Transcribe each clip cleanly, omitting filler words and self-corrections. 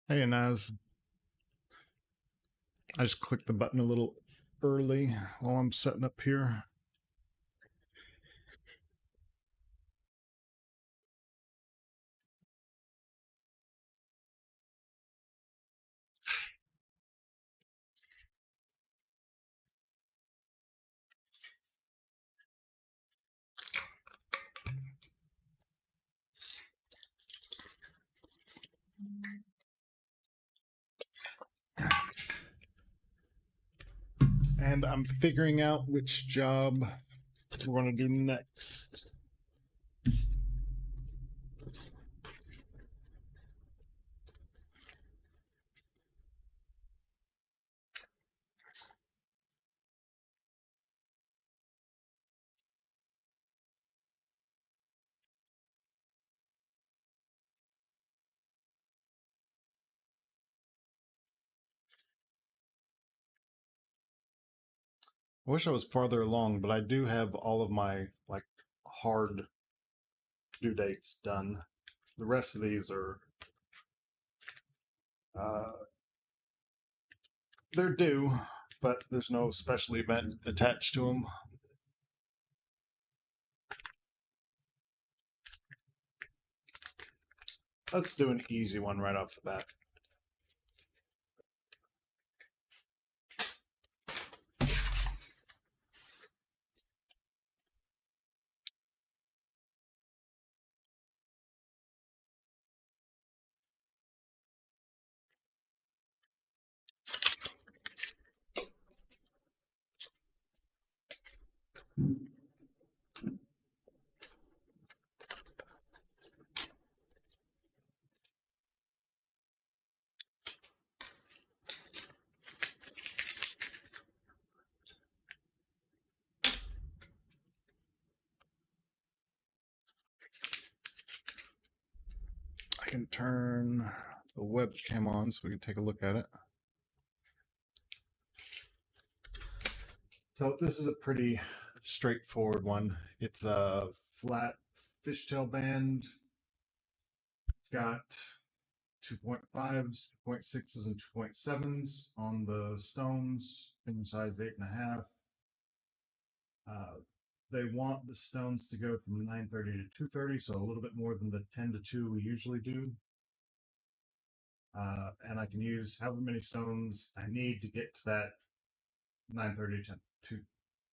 Hey, Naz. I just clicked the button a little early while I'm setting up here. And I'm figuring out which job we're going to do next. I wish I was farther along, but I do have all of my hard due dates done. The rest of these are uh, they're due, but there's no special event attached to them. Let's do an easy one right off the bat. I can turn the webcam on so we can take a look at it. So this is a pretty straightforward one. It's a flat fishtail band. It's got 2.5s, 2.6s, and 2.7s on the stones, pin size 8.5. They want the stones to go from 930 to 230, so a little bit more than the 10 to 2 we usually do. And I can use however many stones I need to get to that 930 to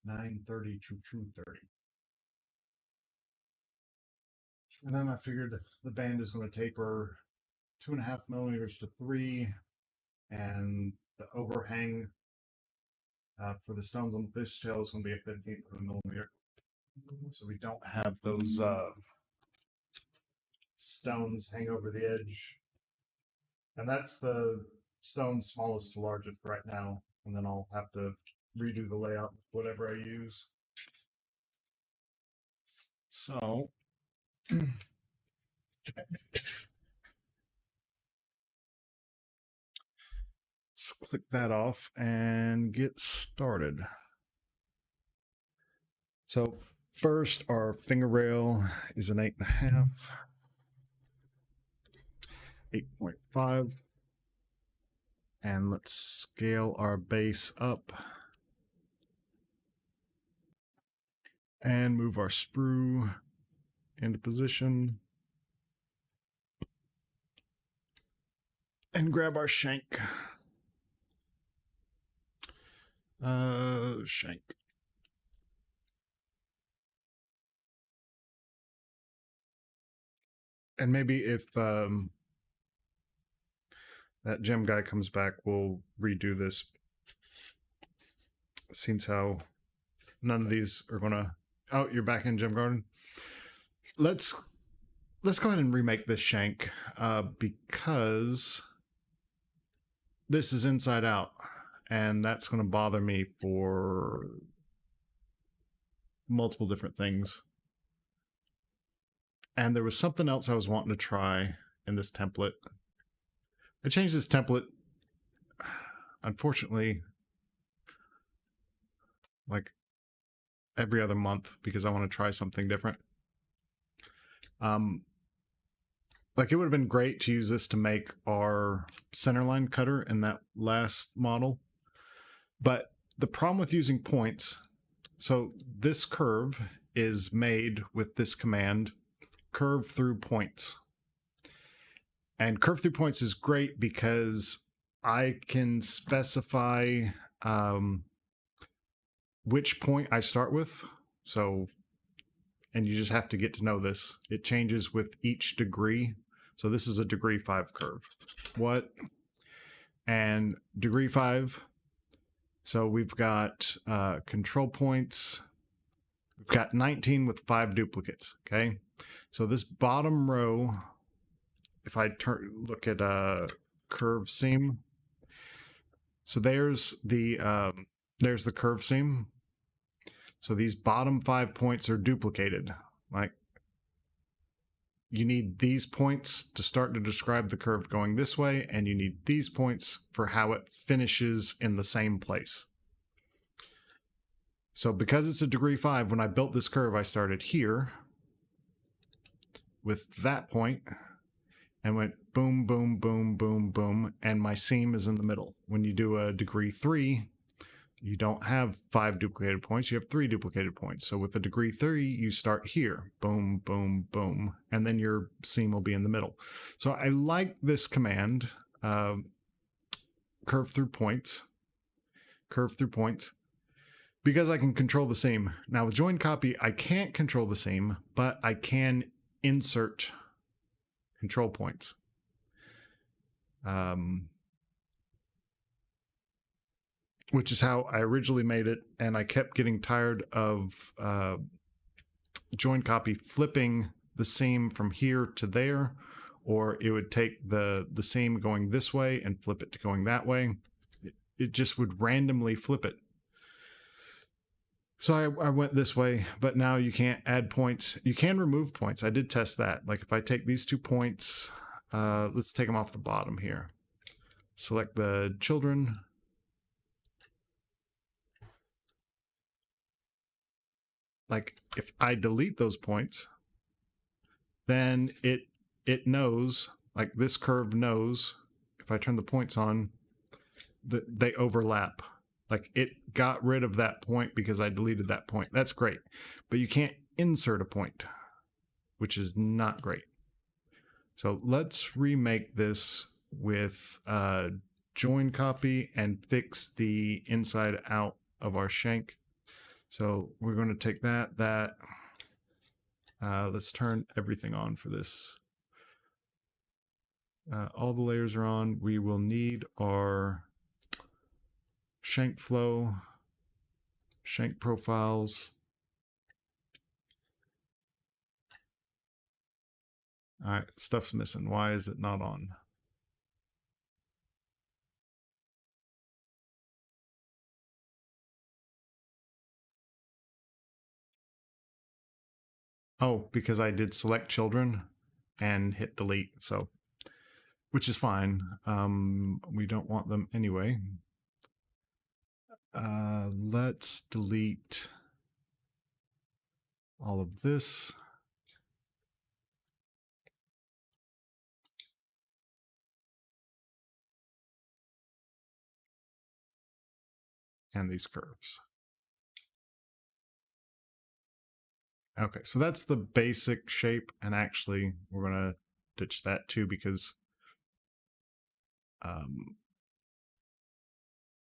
930 to 230. And then I figured the band is going to taper 2.5 millimeters to 3, and the overhang for the stones on the fishtail is going to be a 15th of a millimeter. So we don't have those stones hang over the edge. And that's the stone smallest to largest right now. And then I'll have to redo the layout with whatever I use. So let's click that off and get started. So first, our finger rail is an 8.5, 8.5. And let's scale our base up and move our sprue into position. And grab our shank. Shank. And maybe if that gem guy comes back, we'll redo this. Since how none of these are gonna. Oh, you're back in Gem Garden. Let's go ahead and remake this shank because this is inside out, and that's going to bother me for multiple different things. And there was something else I was wanting to try in this template. I changed this template, unfortunately, like every other month because I want to try something different. like it would have been great to use this to make our centerline cutter in that last model. But the problem with using points, so this curve is made with this command, curve through points. And curve through points is great because I can specify which point I start with. So, and you just have to get to know this. It changes with each degree. So this is a degree 5 curve. What? And degree 5. So we've got control points. We've got 19 with 5 duplicates. Okay. So this bottom row, if I look at a curve seam, so there's the curve seam. So these bottom 5 points are duplicated. Like you need these points to start to describe the curve going this way, and you need these points for how it finishes in the same place. So because it's a degree 5, when I built this curve, I started here with that point and went boom, boom, boom, boom, boom, and my seam is in the middle. When you do a degree 3, you don't have 5 duplicated points, you have 3 duplicated points. So with a degree 3, you start here, boom, boom, boom, and then your seam will be in the middle. So I like this command, curve through points, because I can control the seam. Now with join copy, I can't control the seam, but I can insert control points. Which is how I originally made it, and I kept getting tired of join copy flipping the seam from here to there, or it would take the seam going this way and flip it to going that way. It just would randomly flip it. So I went this way, but now you can't add points. You can remove points. I did test that. Like if I take these 2 points, let's take them off the bottom here. Select the children. Like if I delete those points, then it knows, like this curve knows, if I turn the points on, that they overlap. Like it got rid of that point because I deleted that point. That's great. But you can't insert a point, which is not great. So let's remake this with join copy and fix the inside out of our shank. So we're going to take that. Let's turn everything on for this. All the layers are on. We will need our shank flow, shank profiles. All right, stuff's missing. Why is it not on? Oh, because I did select children and hit delete, so, which is fine. We don't want them anyway. Let's delete all of this. And these curves. Okay, so that's the basic shape, and actually we're going to ditch that too because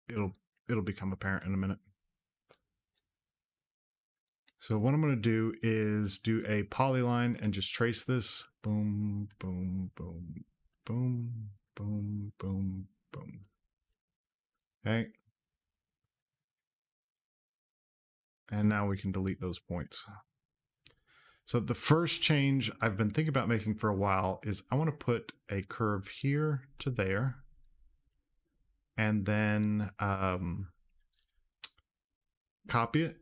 it'll become apparent in a minute. So what I'm going to do is do a polyline and just trace this. Boom, boom, boom, boom, boom, boom, boom. Okay. And now we can delete those points. So the first change I've been thinking about making for a while is I want to put a curve here to there, and then copy it,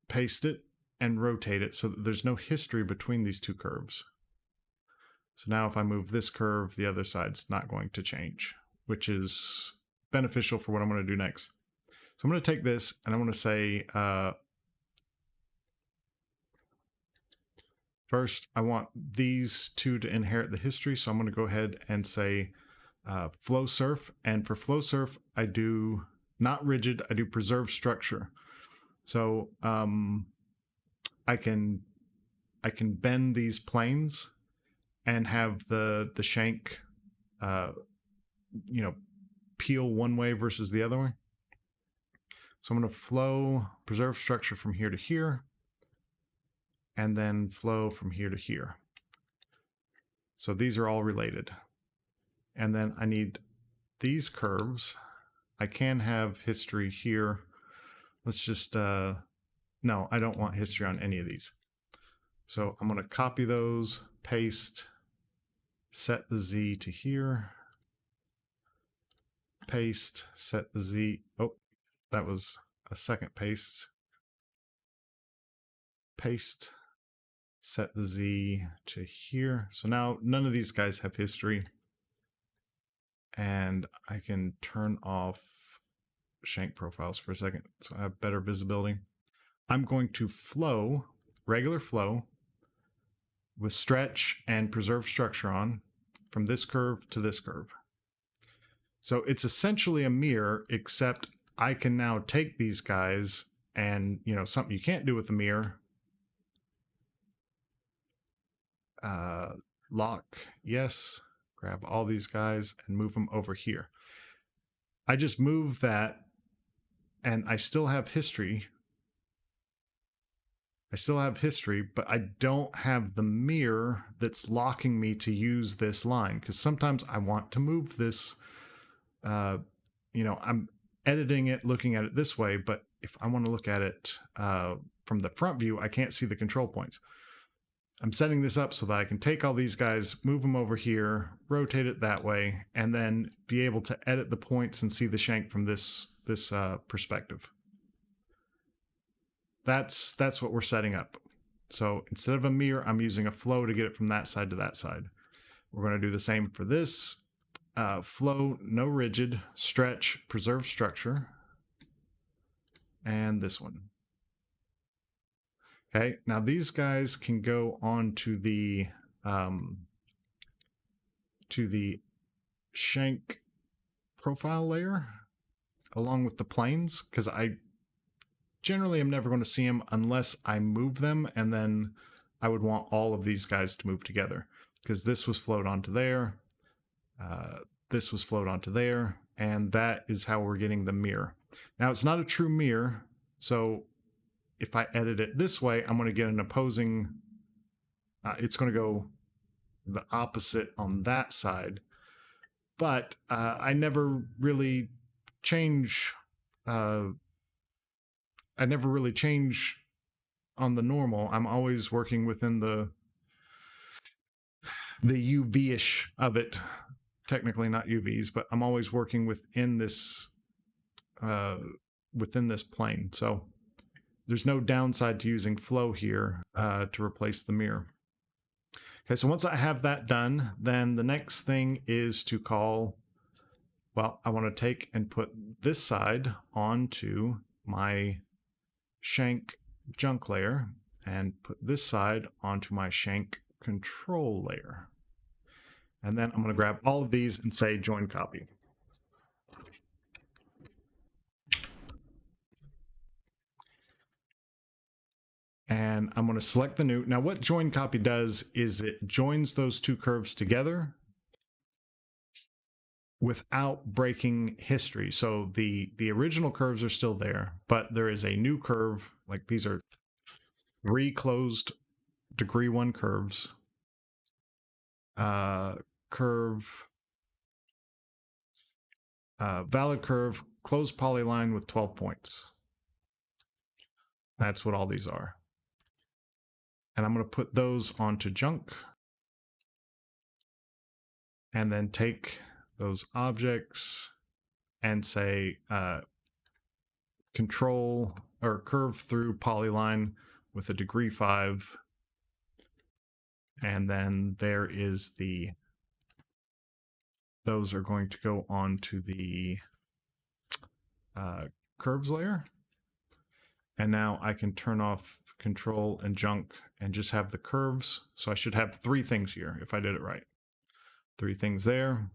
paste it, and rotate it so that there's no history between these 2 curves. So now if I move this curve, the other side's not going to change, which is beneficial for what I'm going to do next. So I'm going to take this and I'm going to say First, I want these two to inherit the history, so I'm going to go ahead and say flow surf. And for flow surf, I do not rigid, I do preserve structure. So I can bend these planes and have the shank peel one way versus the other way. So I'm going to flow preserve structure from here to here, and then flow from here to here. So these are all related. And then I need these curves. I can have history here. Let's just, no, I don't want history on any of these. So I'm going to copy those, paste, set the Z to here, paste, set the Z. Oh, that was a second paste. Paste, set the Z to here. So now none of these guys have history. And I can turn off shank profiles for a second so I have better visibility. I'm going to flow, regular flow, with stretch and preserve structure on from this curve to this curve. So it's essentially a mirror, except I can now take these guys and, something you can't do with a mirror. Lock, yes. Grab all these guys and move them over here. I just move that and I still have history. But I don't have the mirror that's locking me to use this line, because sometimes I want to move this. I'm editing it, looking at it this way, but if I want to look at it from the front view, I can't see the control points. I'm setting this up so that I can take all these guys, move them over here, rotate it that way, and then be able to edit the points and see the shank from this perspective. That's what we're setting up. So instead of a mirror, I'm using a flow to get it from that side to that side. We're going to do the same for this. Flow, no rigid, stretch, preserve structure, and this one. Okay, now these guys can go on to the shank profile layer along with the planes, because I generally am never going to see them unless I move them, and then I would want all of these guys to move together, because this was flowed onto there, this was flowed onto there, and that is how we're getting the mirror. Now it's not a true mirror, so if I edit it this way, I'm going to get an opposing, it's going to go the opposite on that side. But I never really change, on the normal. I'm always working within the UV-ish of it. Technically not UVs, but I'm always working within this plane. So there's no downside to using flow here to replace the mirror. Okay, so once I have that done, then the next thing is to call, well, I want to take and put this side onto my shank junk layer and put this side onto my shank control layer. And then I'm going to grab all of these and say join copy. And I'm going to select the new. Now what join copy does is it joins those two curves together without breaking history. So the original curves are still there, but there is a new curve. Like these are 3 closed degree 1 curves. Valid curve, closed polyline with 12 points. That's what all these are. And I'm going to put those onto junk. And then take those objects and say control or curve through polyline with a degree 5. And then there is those are going to go on to the curves layer. And now I can turn off control and junk and just have the curves. So I should have 3 things here if I did it right. 3 things there.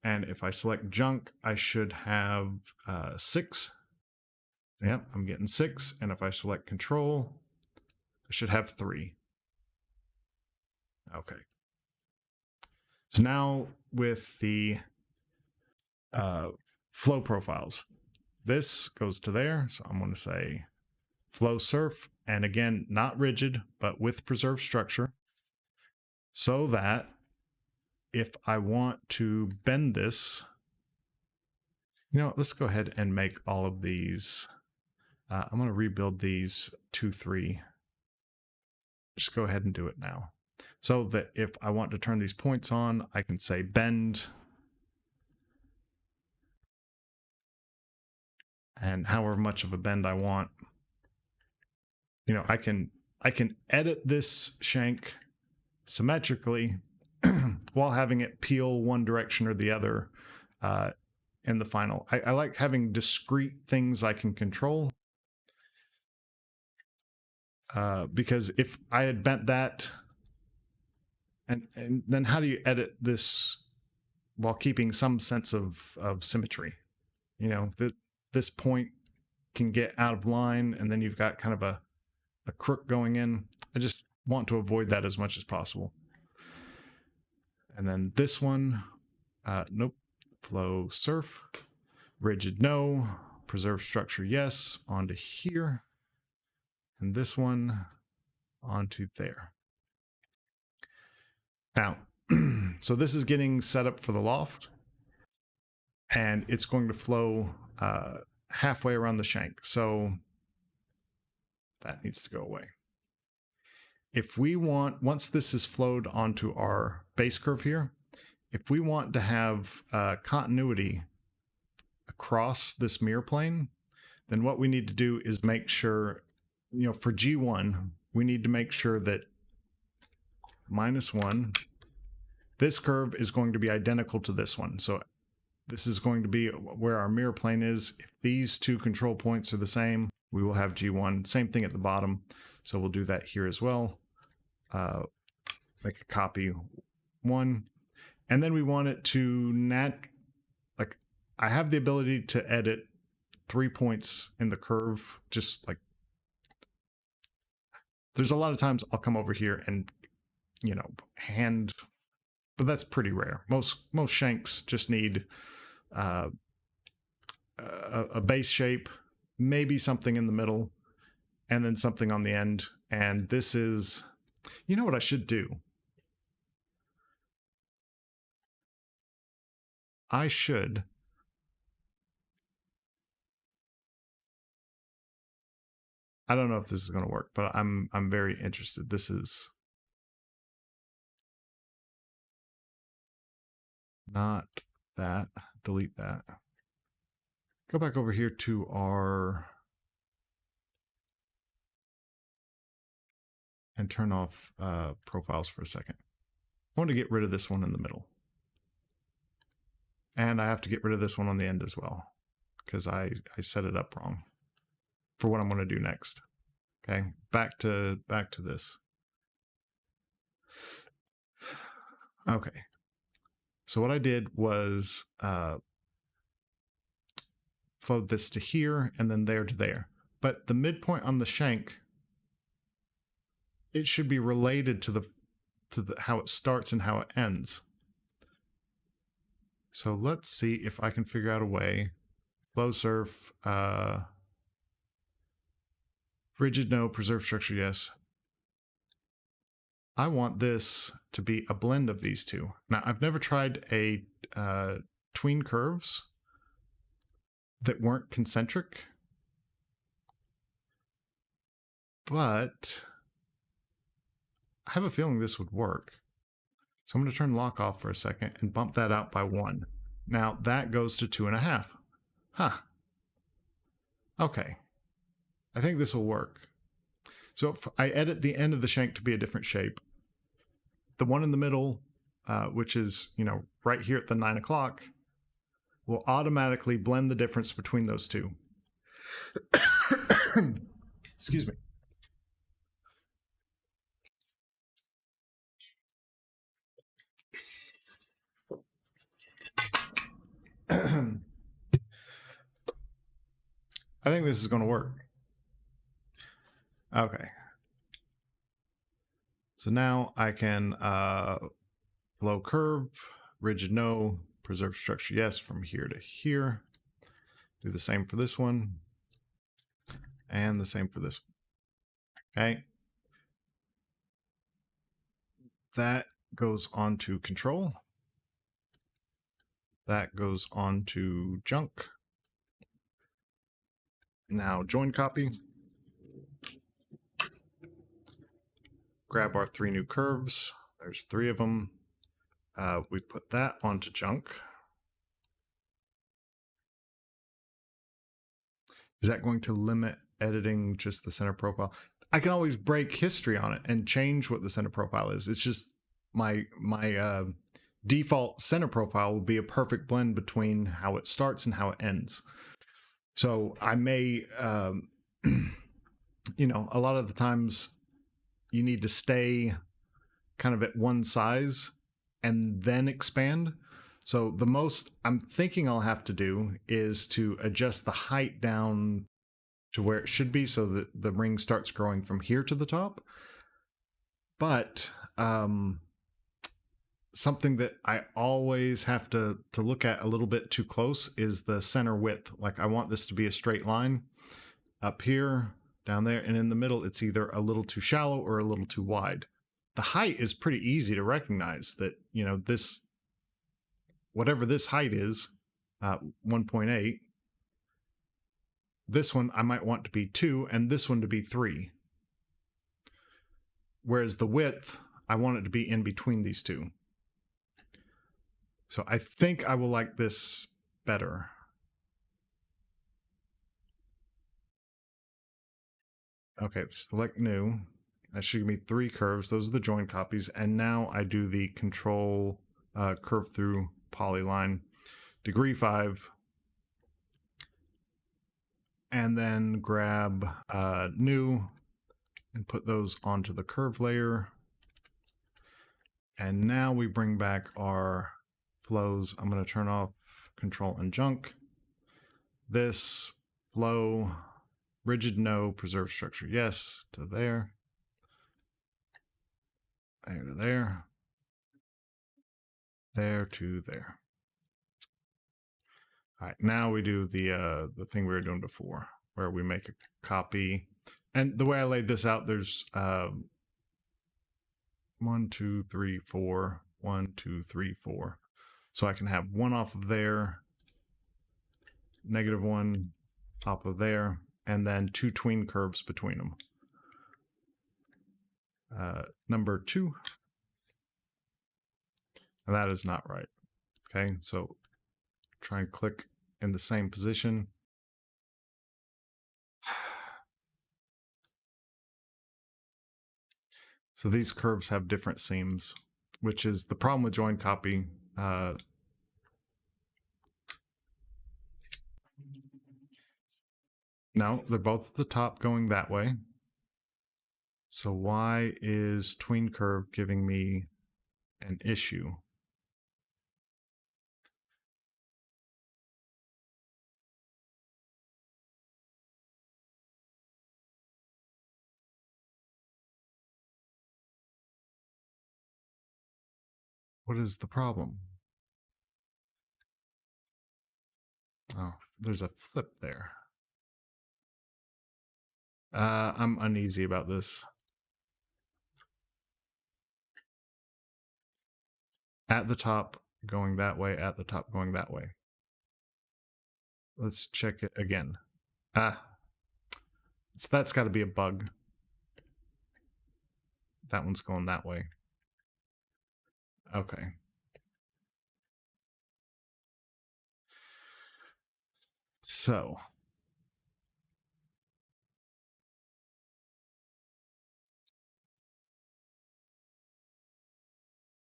And if I select junk, I should have 6. Yep, I'm getting 6. And if I select control, I should have 3. Okay. So now with the flow profiles, this goes to there. So I'm going to say flow surf. And again, not rigid, but with preserved structure. So that if I want to bend this, let's go ahead and make all of these. I'm going to rebuild these 2, 3. Just go ahead and do it now. So that if I want to turn these points on, I can say bend. And however much of a bend I want. I can edit this shank symmetrically while having it peel one direction or the other in the final. I like having discrete things I can control. Because if I had bent that, and then how do you edit this while keeping some sense of symmetry? This point can get out of line, and then you've got kind of a crook going in. I just want to avoid that as much as possible. And then this one, nope, flow surf, rigid no, preserve structure yes, onto here. And this one onto there. Now, so this is getting set up for the loft, and it's going to flow halfway around the shank. So that needs to go away. If we want, once this is flowed onto our base curve here, if we want to have continuity across this mirror plane, then what we need to do is make sure, for G1, we need to make sure that -1, this curve is going to be identical to this one. So this is going to be where our mirror plane is. If these 2 control points are the same, we will have G1. Same thing at the bottom. So we'll do that here as well. Make a copy 1. And then we want it to I have the ability to edit 3 points in the curve. Just like, there's a lot of times I'll come over here and, but that's pretty rare. Most shanks just need a base shape, maybe something in the middle, and then something on the end. And this is, what I should do? I don't know if this is going to work, but I'm very interested. This is not that. Delete that. Go back over here to our, and turn off profiles for a second. I want to get rid of this one in the middle. And I have to get rid of this one on the end as well, because I set it up wrong for what I'm going to do next. Okay, back to this. Okay, so what I did was flowed this to here and then there to there. But the midpoint on the shank, it should be related to the how it starts and how it ends. So let's see if I can figure out a way. Flow surf, rigid no, preserve structure yes. I want this to be a blend of these two. Now, I've never tried a tween curves that weren't concentric, but I have a feeling this would work. So I'm going to turn lock off for a second and bump that out by 1. Now that goes to 2.5. Huh. Okay. I think this will work. So if I edit the end of the shank to be a different shape, the one in the middle, which is, right here at the 9 o'clock, will automatically blend the difference between those two. Excuse me. I think this is going to work. Okay. So now I can flow curve, rigid no, preserve structure yes from here to here. Do the same for this one. And the same for this one. Okay. That goes on to control. That goes on to junk. Now join copy. Grab our 3 new curves. There's 3 of them. We put that onto junk. Is that going to limit editing just the center profile? I can always break history on it and change what the center profile is. It's just my default center profile will be a perfect blend between how it starts and how it ends. So I may, you know, a lot of the times you need to stay kind of at one size and then expand. So the most I'm thinking I'll have to do is to adjust the height down to where it should be so that the ring starts growing from here to the top. But something that I always have to look at a little bit too close is the center width. Like I want this to be a straight line up here, down there, and in the middle it's either a little too shallow or a little too wide. The height is pretty easy to recognize that, you know, this, whatever this height is, 1.8, this one I might want to be 2 and this one to be 3. Whereas the width, I want it to be in between these two. So I think I will like this better. Okay, select new. That should give me 3 curves. Those are the join copies. And now I do the control curve through polyline, degree 5. And then grab new and put those onto the curve layer. And now we bring back our flows. I'm going to turn off control and junk. This flow, rigid no, preserve structure yes, to there. There to there. There to there. All right, now we do the thing we were doing before, where we make a copy. And the way I laid this out, there's 1, 2, 3, 4, 1, 2, 3, 4. So I can have one off of there, -1 off of there, and then 2 tween curves between them. Number 2. And that is not right. Okay, so try and click in the same position. So these curves have different seams, which is the problem with join copy. No, they're both at the top going that way. So why is tween curve giving me an issue? What is the problem? Oh, there's a flip there. I'm uneasy about this. At the top going that way, at the top going that way. Let's check it again. So that's got to be a bug. That one's going that way. Okay. So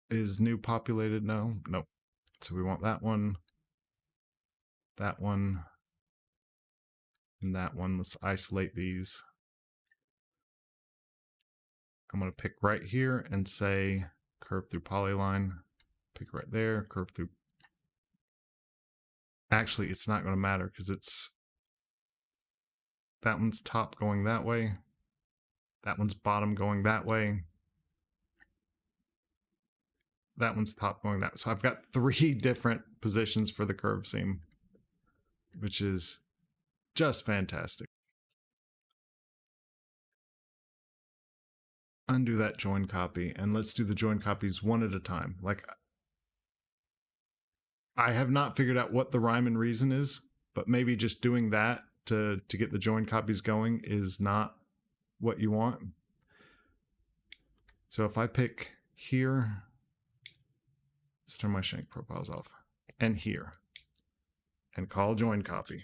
is new populated? No, nope. So we want that one, And that one, let's isolate these. I'm going to pick right here and say curve through polyline. Pick right there, curve through. Actually, it's not going to matter because it's that one's top going that way. That one's bottom going that way. That one's top going that way. So I've got 3 different positions for the curve seam, which is just fantastic. Undo that join copy, and let's do the join copies one at a time. Like, I have not figured out what the rhyme and reason is, but maybe just doing that to get the join copies going is not what you want. So if I pick here, let's turn my shank profiles off, and here, and call join copy.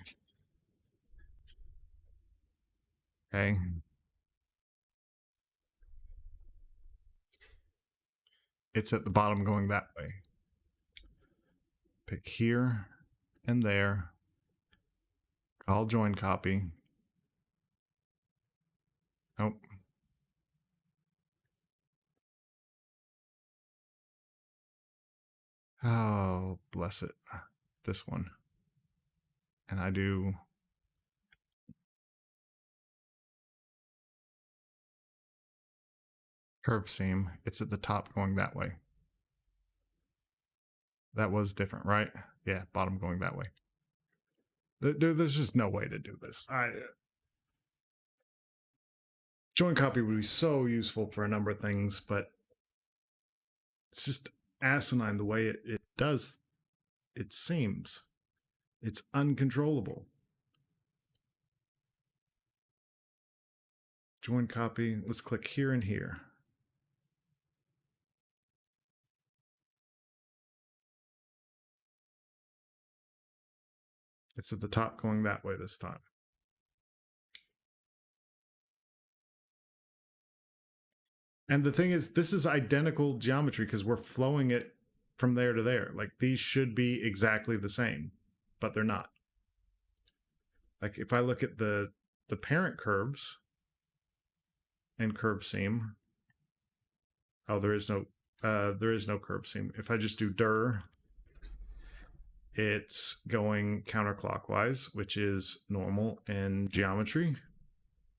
Okay. It's at the bottom going that way. Pick here and there, call join copy. Nope. Oh, bless it. This one. And I do curve seam. It's at the top going that way. That was different, right? Yeah, bottom going that way. There's just no way to do this. Join copy would be so useful for a number of things, but it's just asinine the way it does. It seems it's uncontrollable. Join copy. Let's click here and here. It's at the top going that way this time. And the thing is, this is identical geometry because we're flowing it from there to there. Like, these should be exactly the same, but they're not. Like, if I look at the parent curves and curve seam, oh, there is no curve seam. If I just do dir, it's going counterclockwise, which is normal in geometry,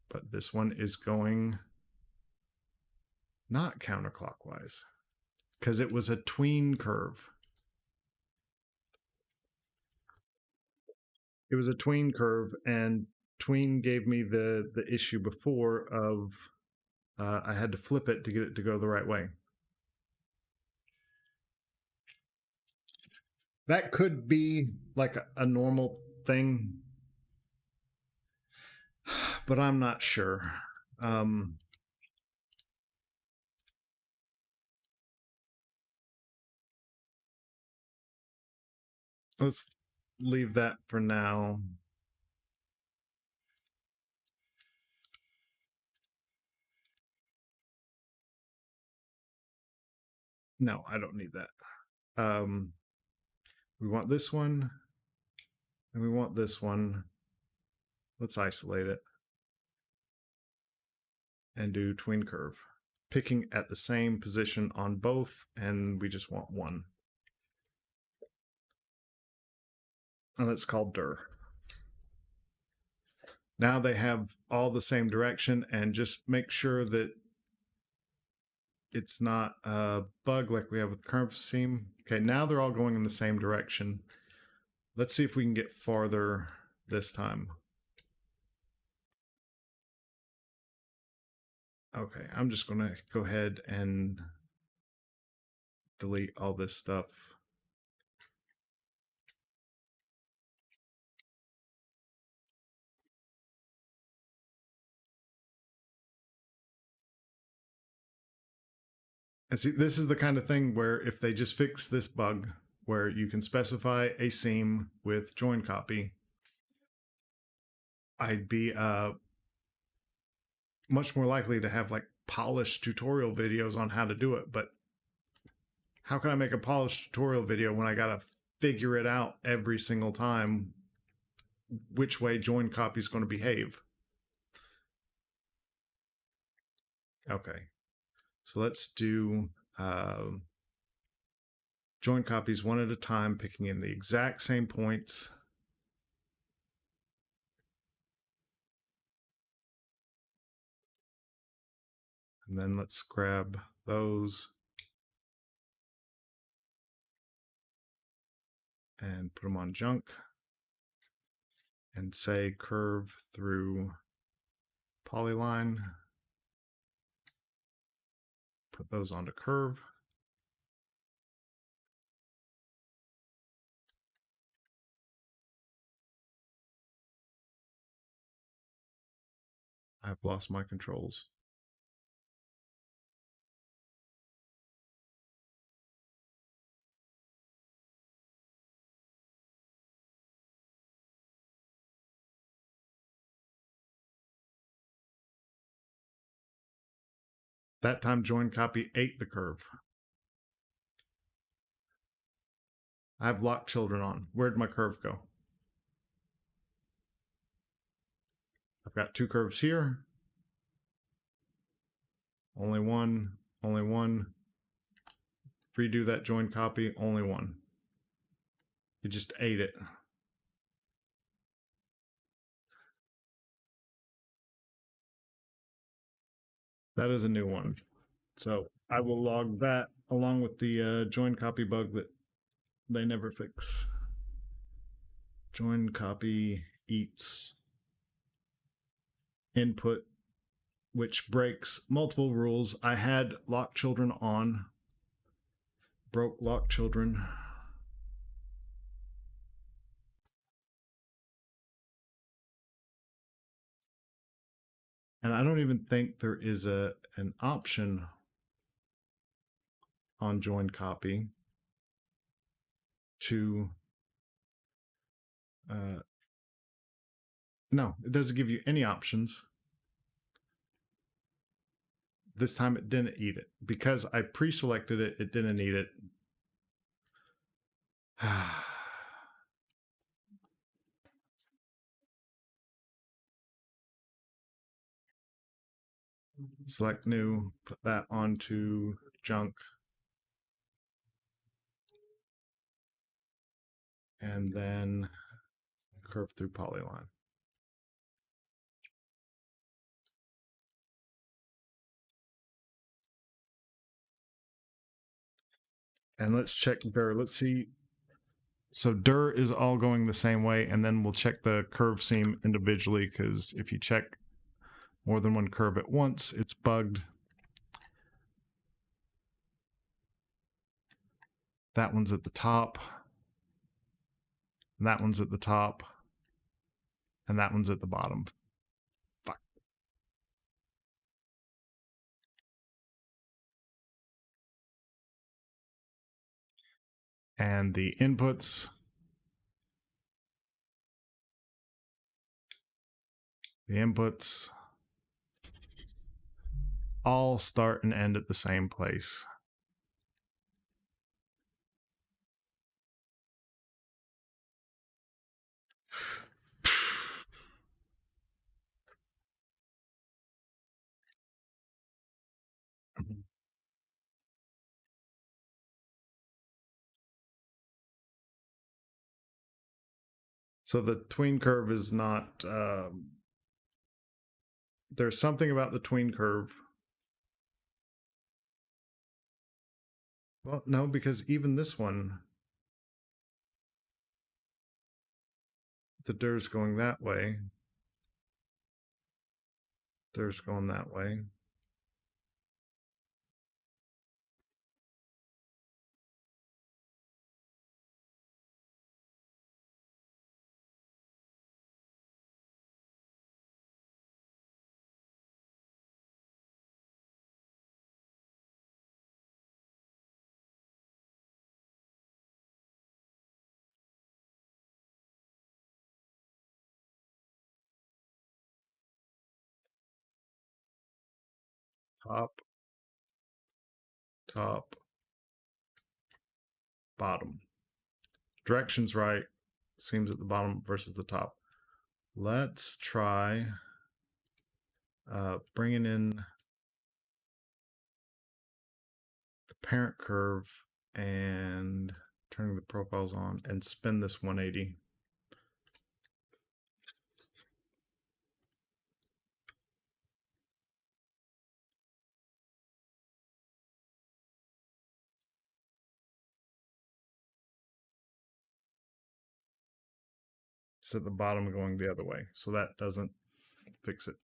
but this one is going not counterclockwise because it was a tween curve. It was a tween curve, and tween gave me the issue before of I had to flip it to get it to go the right way. That could be like a normal thing, but I'm not sure. Let's leave that for now. No, I don't need that. We want this one, and we want this one. Let's isolate it and do tween curve, picking at the same position on both, and we just want one. And it's called dir. Now they have all the same direction, and just make sure that it's not a bug like we have with curve seam. Okay, now they're all going in the same direction. Let's see if we can get farther this time. Okay, I'm just going to go ahead and delete all this stuff. And see, this is the kind of thing where if they just fix this bug where you can specify a seam with join copy, I'd be much more likely to have like polished tutorial videos on how to do it. But how can I make a polished tutorial video when I gotta figure it out every single time which way join copy is going to behave. Okay, so let's do join copies one at a time, picking in the exact same points. And then let's grab those and put them on junk and say curve through polyline. Put those onto curve. I've lost my controls. That time join copy ate the curve. I have locked children on. Where'd my curve go? I've got two curves here. Only one, only one. Redo that join copy, only one. It just ate it. That is a new one. So I will log that along with the join copy bug that they never fix. Join copy eats input, which breaks multiple rules. I had lock children on, broke lock children. And I don't even think there is an option on join copy to no, it doesn't give you any options. This time it didn't eat it. Because I pre-selected it, it didn't eat it. Select new, put that onto junk. And then curve through polyline. And let's check dir. Let's see. So dir is all going the same way, and then we'll check the curve seam individually, because if you check more than one curve at once, it's bugged. That one's at the top. And that one's at the top. And that one's at the bottom. Fuck. And the inputs. The inputs all start and end at the same place. So the tween curve is not, there's something about the tween curve. Well, no, because even this one, the dir's going that way. Dir's going that way. Top, top, bottom. Direction's right, seams at the bottom versus the top. Let's try bringing in the parent curve and turning the profiles on and spin this 180. It's at the bottom going the other way, so that doesn't fix it.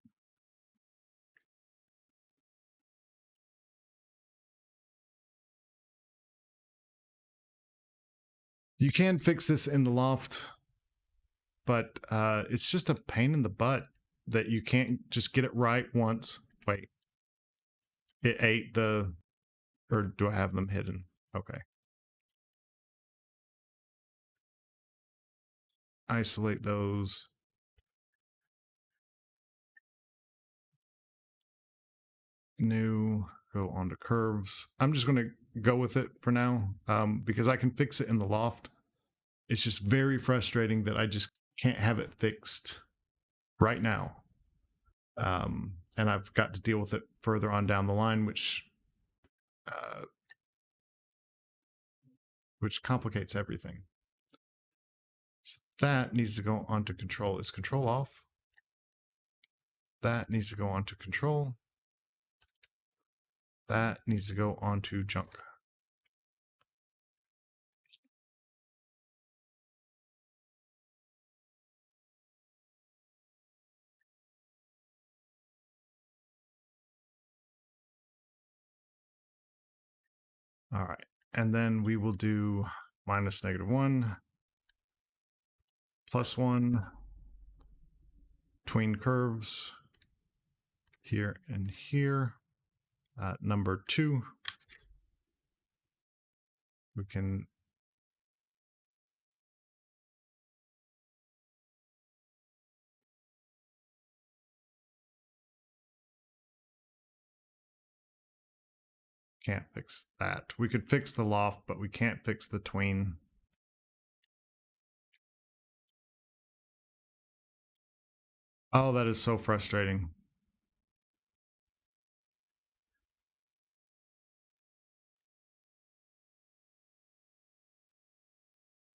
You can fix this in the loft, but it's just a pain in the butt that you can't just get it right once. Wait, it ate the, or do I have them hidden? Okay. Isolate those. New, go onto curves. I'm just going to go with it for now because I can fix it in the loft. It's just very frustrating that I just can't have it fixed right now. And I've got to deal with it further on down the line, which complicates everything. So that needs to go onto control. Is control off? That needs to go onto control. That needs to go onto junk. All right. And then we will do minus -1, +1, tween curves here and here. Number 2, we can can't fix that. We could fix the loft, but we can't fix the tween. Oh, that is so frustrating.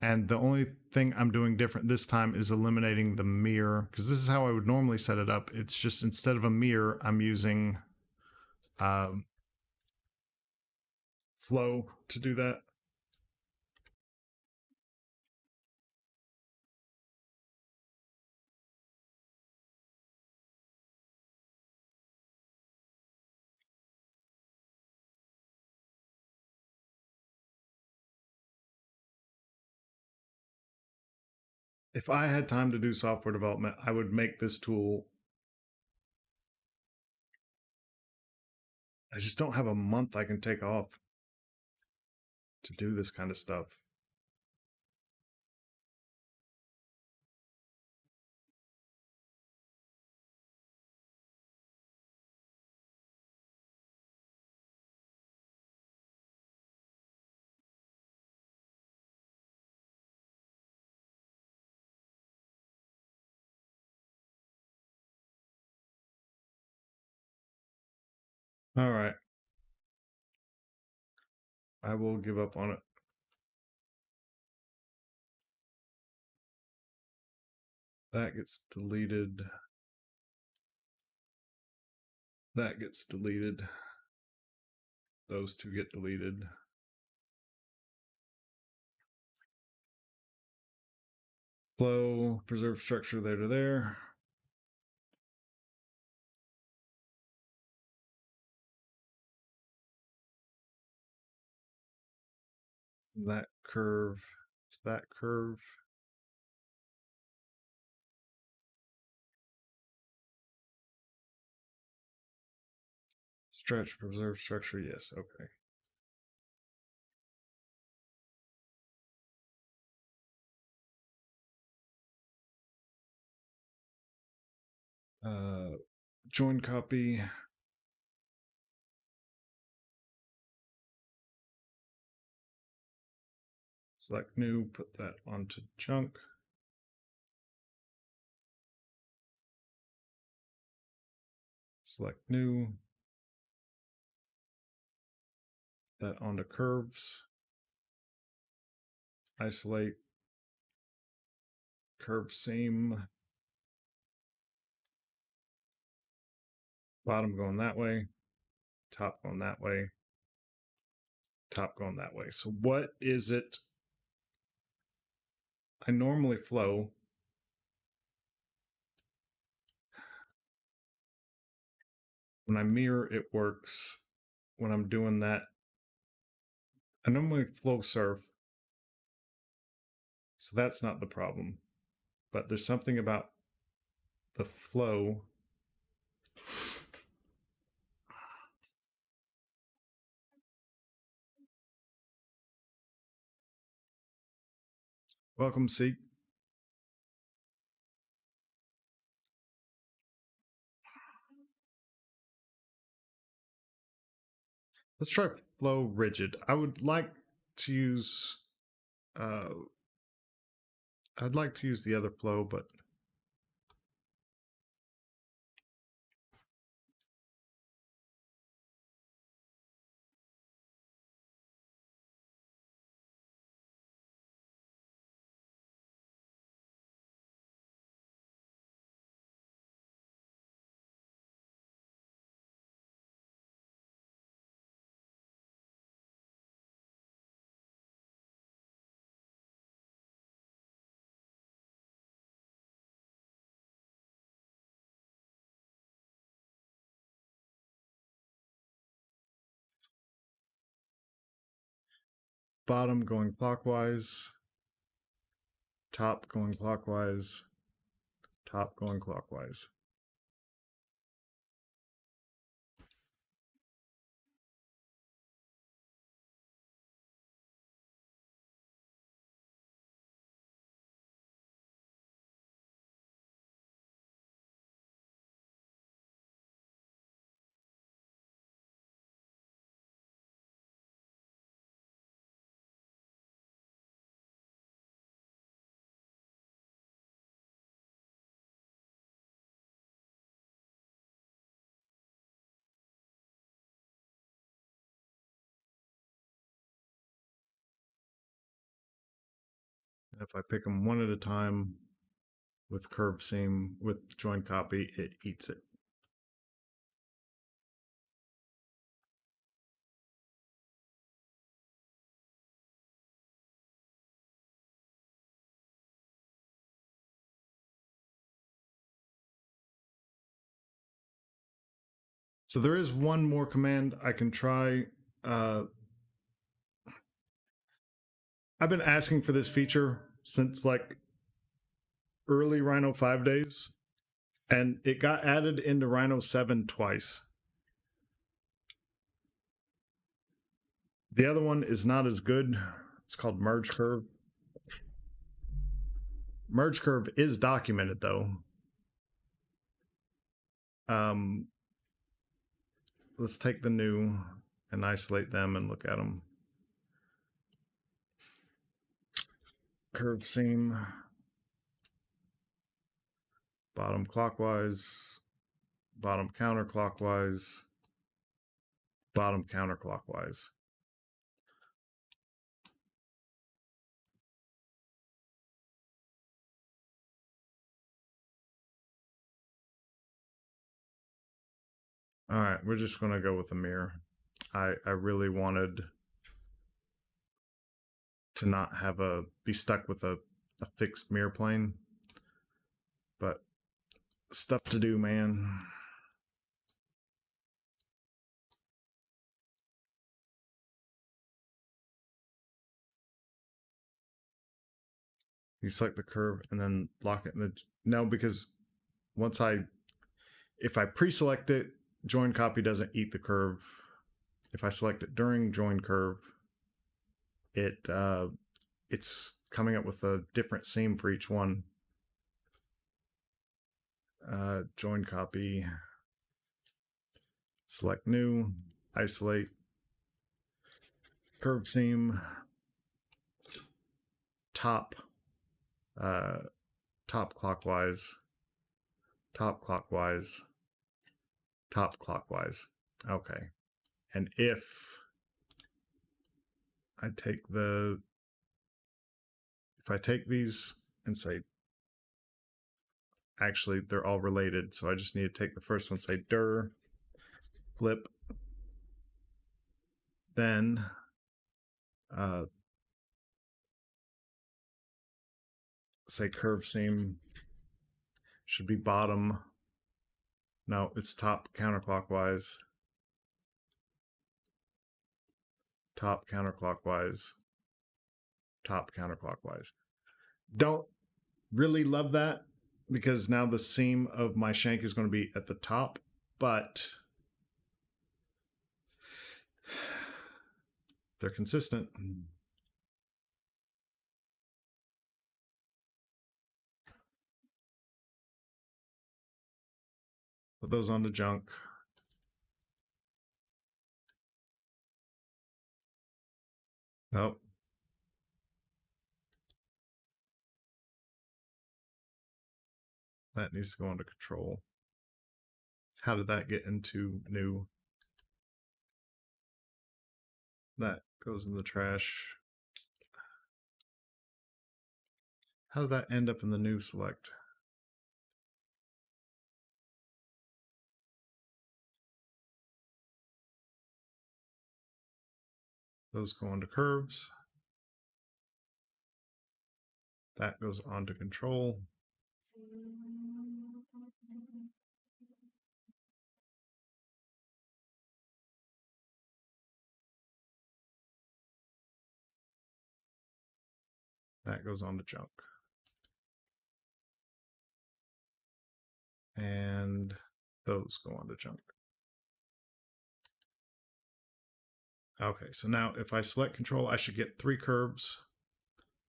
And the only thing I'm doing different this time is eliminating the mirror, because this is how I would normally set it up. It's just instead of a mirror, I'm using flow to do that. If I had time to do software development, I would make this tool. I just don't have a month I can take off to do this kind of stuff. All right. I will give up on it. That gets deleted. That gets deleted. Those two get deleted. Flow, preserve structure there to there. That curve to that curve. Stretch, preserve structure, yes, okay. Join copy. Select new, put that onto junk. select new, that onto curves, isolate, curve seam, bottom going that way, top going that way, top going that way. So what is it? I normally flow. When I mirror, it works. When I'm doing that, I normally flow surf. So that's not the problem. But there's something about the flow. Welcome, Seek. Let's try flow rigid. I would like to use I'd like to use the other flow, but bottom going clockwise, top going clockwise, top going clockwise. And if I pick them one at a time with curve seam, with join copy, it eats it. So there is one more command I can try. I've been asking for this feature since like early Rhino 5 days, and it got added into Rhino 7 twice. The other one is not as good. It's called merge curve. Merge curve is documented though. Let's take the new and isolate them and look at them. Curve seam, bottom clockwise, bottom counterclockwise, bottom counterclockwise. All right, we're just going to go with a mirror. I really wanted to not have be stuck with a fixed mirror plane, but stuff to do, man. You select the curve and then lock it in the, no, because once if I pre-select it, join copy doesn't eat the curve. If I select it during join curve, it's coming up with a different seam for each one. Join copy, select new, isolate, curve seam, top, top clockwise, top clockwise. Okay. And if I take these and say, actually, they're all related. So I just need to take the first one, say dir, flip, then say curve seam should be bottom. No, it's top counterclockwise. Top counterclockwise. Top counterclockwise. Don't really love that because now the seam of my shank is going to be at the top, but they're consistent. Put those on the junk. Nope. That needs to go under control. How did that get into new? That goes in the trash. How did that end up in the new select? Those go onto curves. That goes onto control. That goes on to junk. And those go on to junk. Okay, so now if I select control, I should get 3 curves.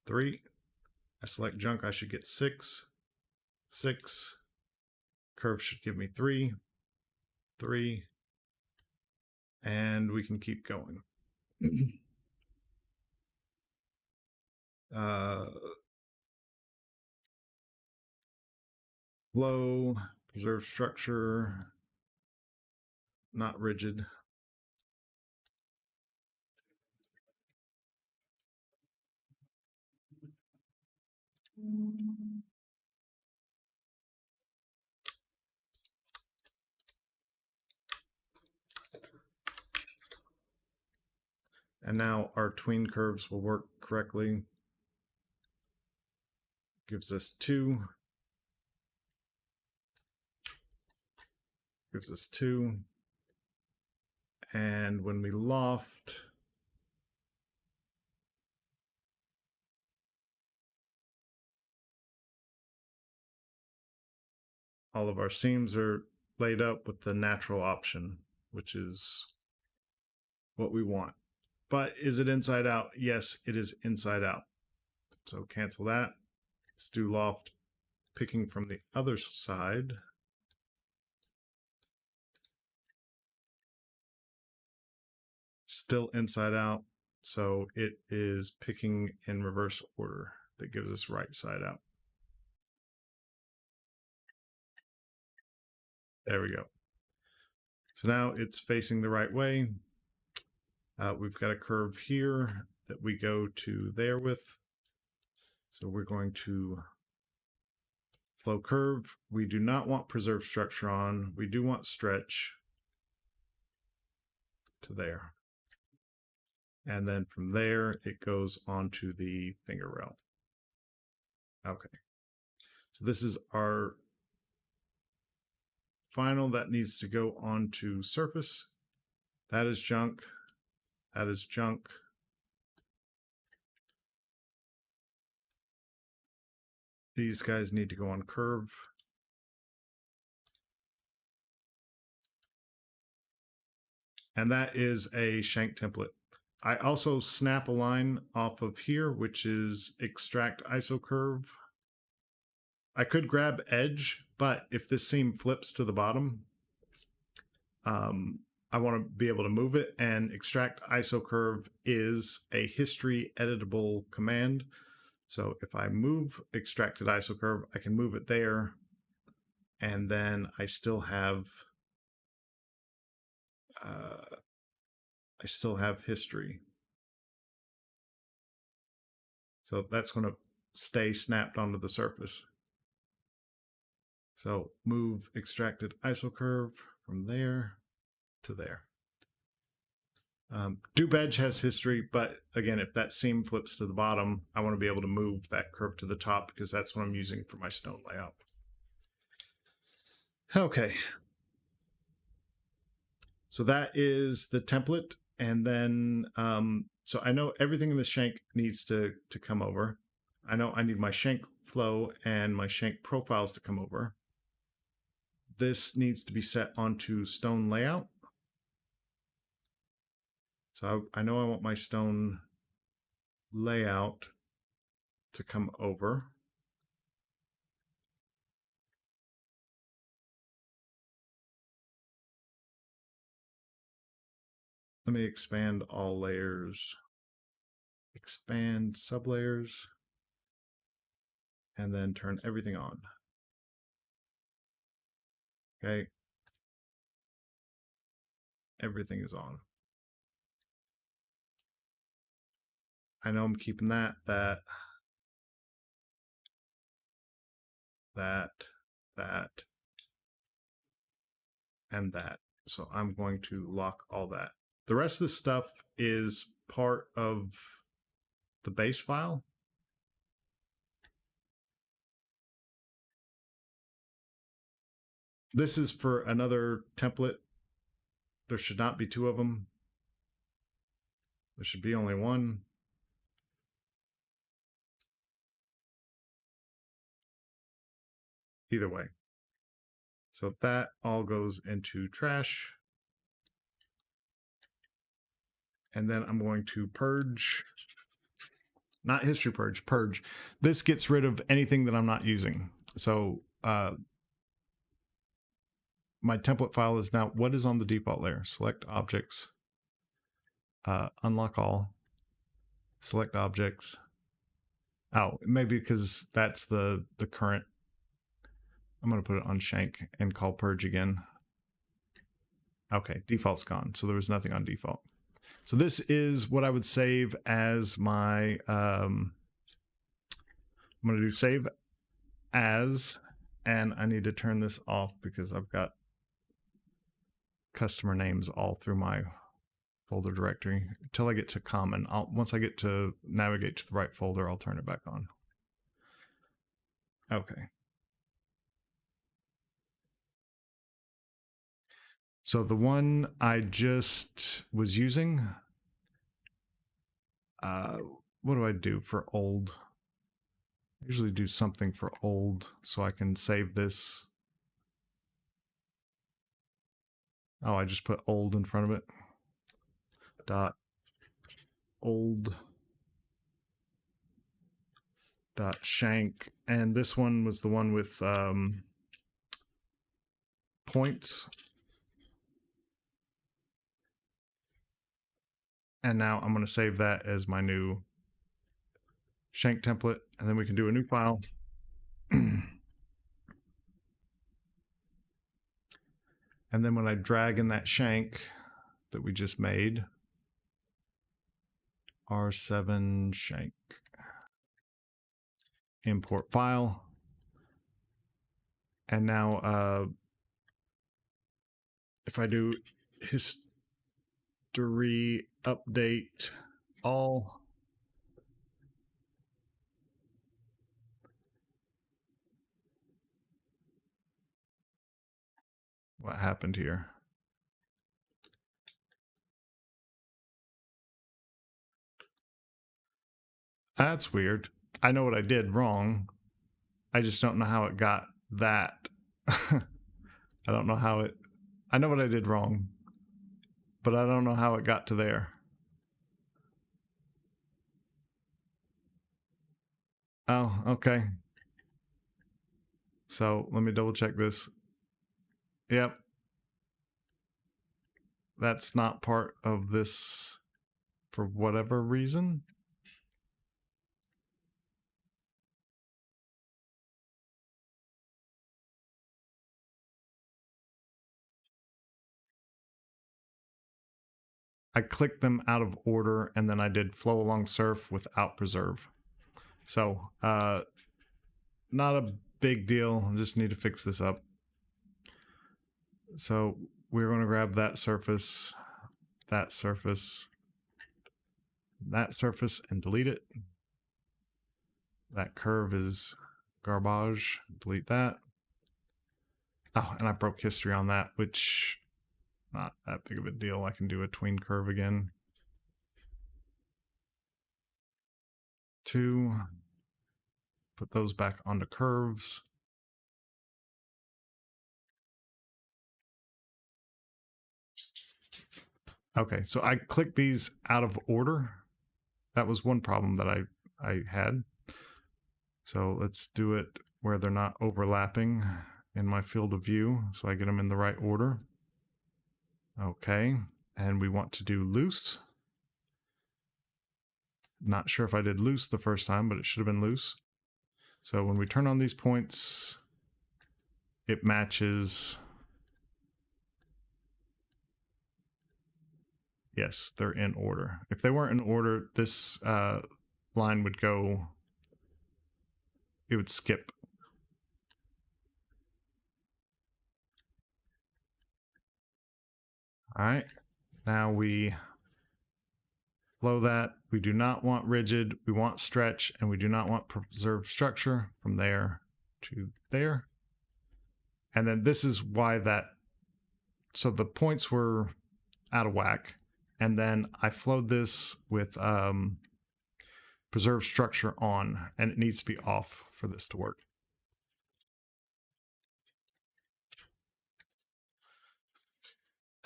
3. I select junk, I should get 6. 6. Curve should give me 3. 3. And we can keep going. Flow, preserve structure, not rigid. And now our tween curves will work correctly. Gives us 2. Gives us 2. And when we loft, all of our seams are laid up with the natural option, which is what we want. But is it inside out? Yes, it is inside out. So cancel that. Let's do loft picking from the other side. Still inside out. So it is picking in reverse order. That gives us right side out. There we go. So now it's facing the right way. We've got a curve here that we go to there with. So we're going to flow curve. We do not want preserve structure on. We do want stretch to there. And then from there, it goes onto the finger rail. Okay. So this is our final that needs to go onto surface. That is junk. That is junk. These guys need to go on curve. And that is a shank template. I also snap a line off of here, which is extract iso curve. I could grab edge, but if this seam flips to the bottom, I want to be able to move it, and extract iso curve is a history editable command. So if I move extracted iso curve, I can move it there, and then I still have I still have history. So that's going to stay snapped onto the surface. So move extracted isocurve from there to there. Dupe edge has history, but again, if that seam flips to the bottom, I want to be able to move that curve to the top because that's what I'm using for my stone layout. Okay. So that is the template. And then, so I know everything in the shank needs to come over. I know I need my shank flow and my shank profiles to come over. This needs to be set onto stone layout. So I know I want my stone layout to come over. Let me expand all layers, expand sublayers, and then turn everything on. Okay. Everything is on. I know I'm keeping that, and that. So I'm going to lock all that. The rest of the stuff is part of the base file. This is for another template. There should not be two of them. There should be only one. Either way. So that all goes into trash. And then I'm going to purge, not history purge, purge. This gets rid of anything that I'm not using. So my template file is now what is on the default layer. Select objects, unlock all, select objects. Oh, maybe because that's the current. I'm going to put it on shank and call purge again. Okay, default's gone. So there was nothing on default. So this is what I would save as my, I'm going to do save as, and I need to turn this off because I've got customer names all through my folder directory until I get to common. Once I get to navigate to the right folder, I'll turn it back on. Okay. So the one I just was using, what do I do for old? I usually do something for old so I can save this. Oh, I just put old in front of it. Dot old dot shank. And this one was the one with points. And now I'm going to save that as my new shank template, and then we can do a new file. And then when I drag in that shank that we just made, R7 shank, import file. And now if I do history update all, what happened here? That's weird. I know what I did wrong. I just don't know how it got that. I don't know how it, I know what I did wrong, but I don't know how it got to there. Oh, okay. So let me double check this. Yep. That's not part of this for whatever reason. I clicked them out of order, and then I did flow along surf without preserve. So not a big deal. I just need to fix this up. So we're going to grab that surface, that surface, that surface, and delete it. That curve is garbage. Delete that. Oh, and I broke history on that, which not that big of a deal. I can do a tween curve again. 2. Put those back onto curves. Okay, so I clicked these out of order. That was one problem that I had. So let's do it where they're not overlapping in my field of view, so I get them in the right order. Okay, and we want to do loose. Not sure if I did loose the first time, but it should have been loose. So when we turn on these points, it matches. Yes, they're in order. If they weren't in order, this line would go, it would skip. All right, now we flow that. We do not want rigid, we want stretch, and we do not want preserved structure from there to there. And then this is why that, so the points were out of whack. And then I flowed this with preserved structure on, and it needs to be off for this to work.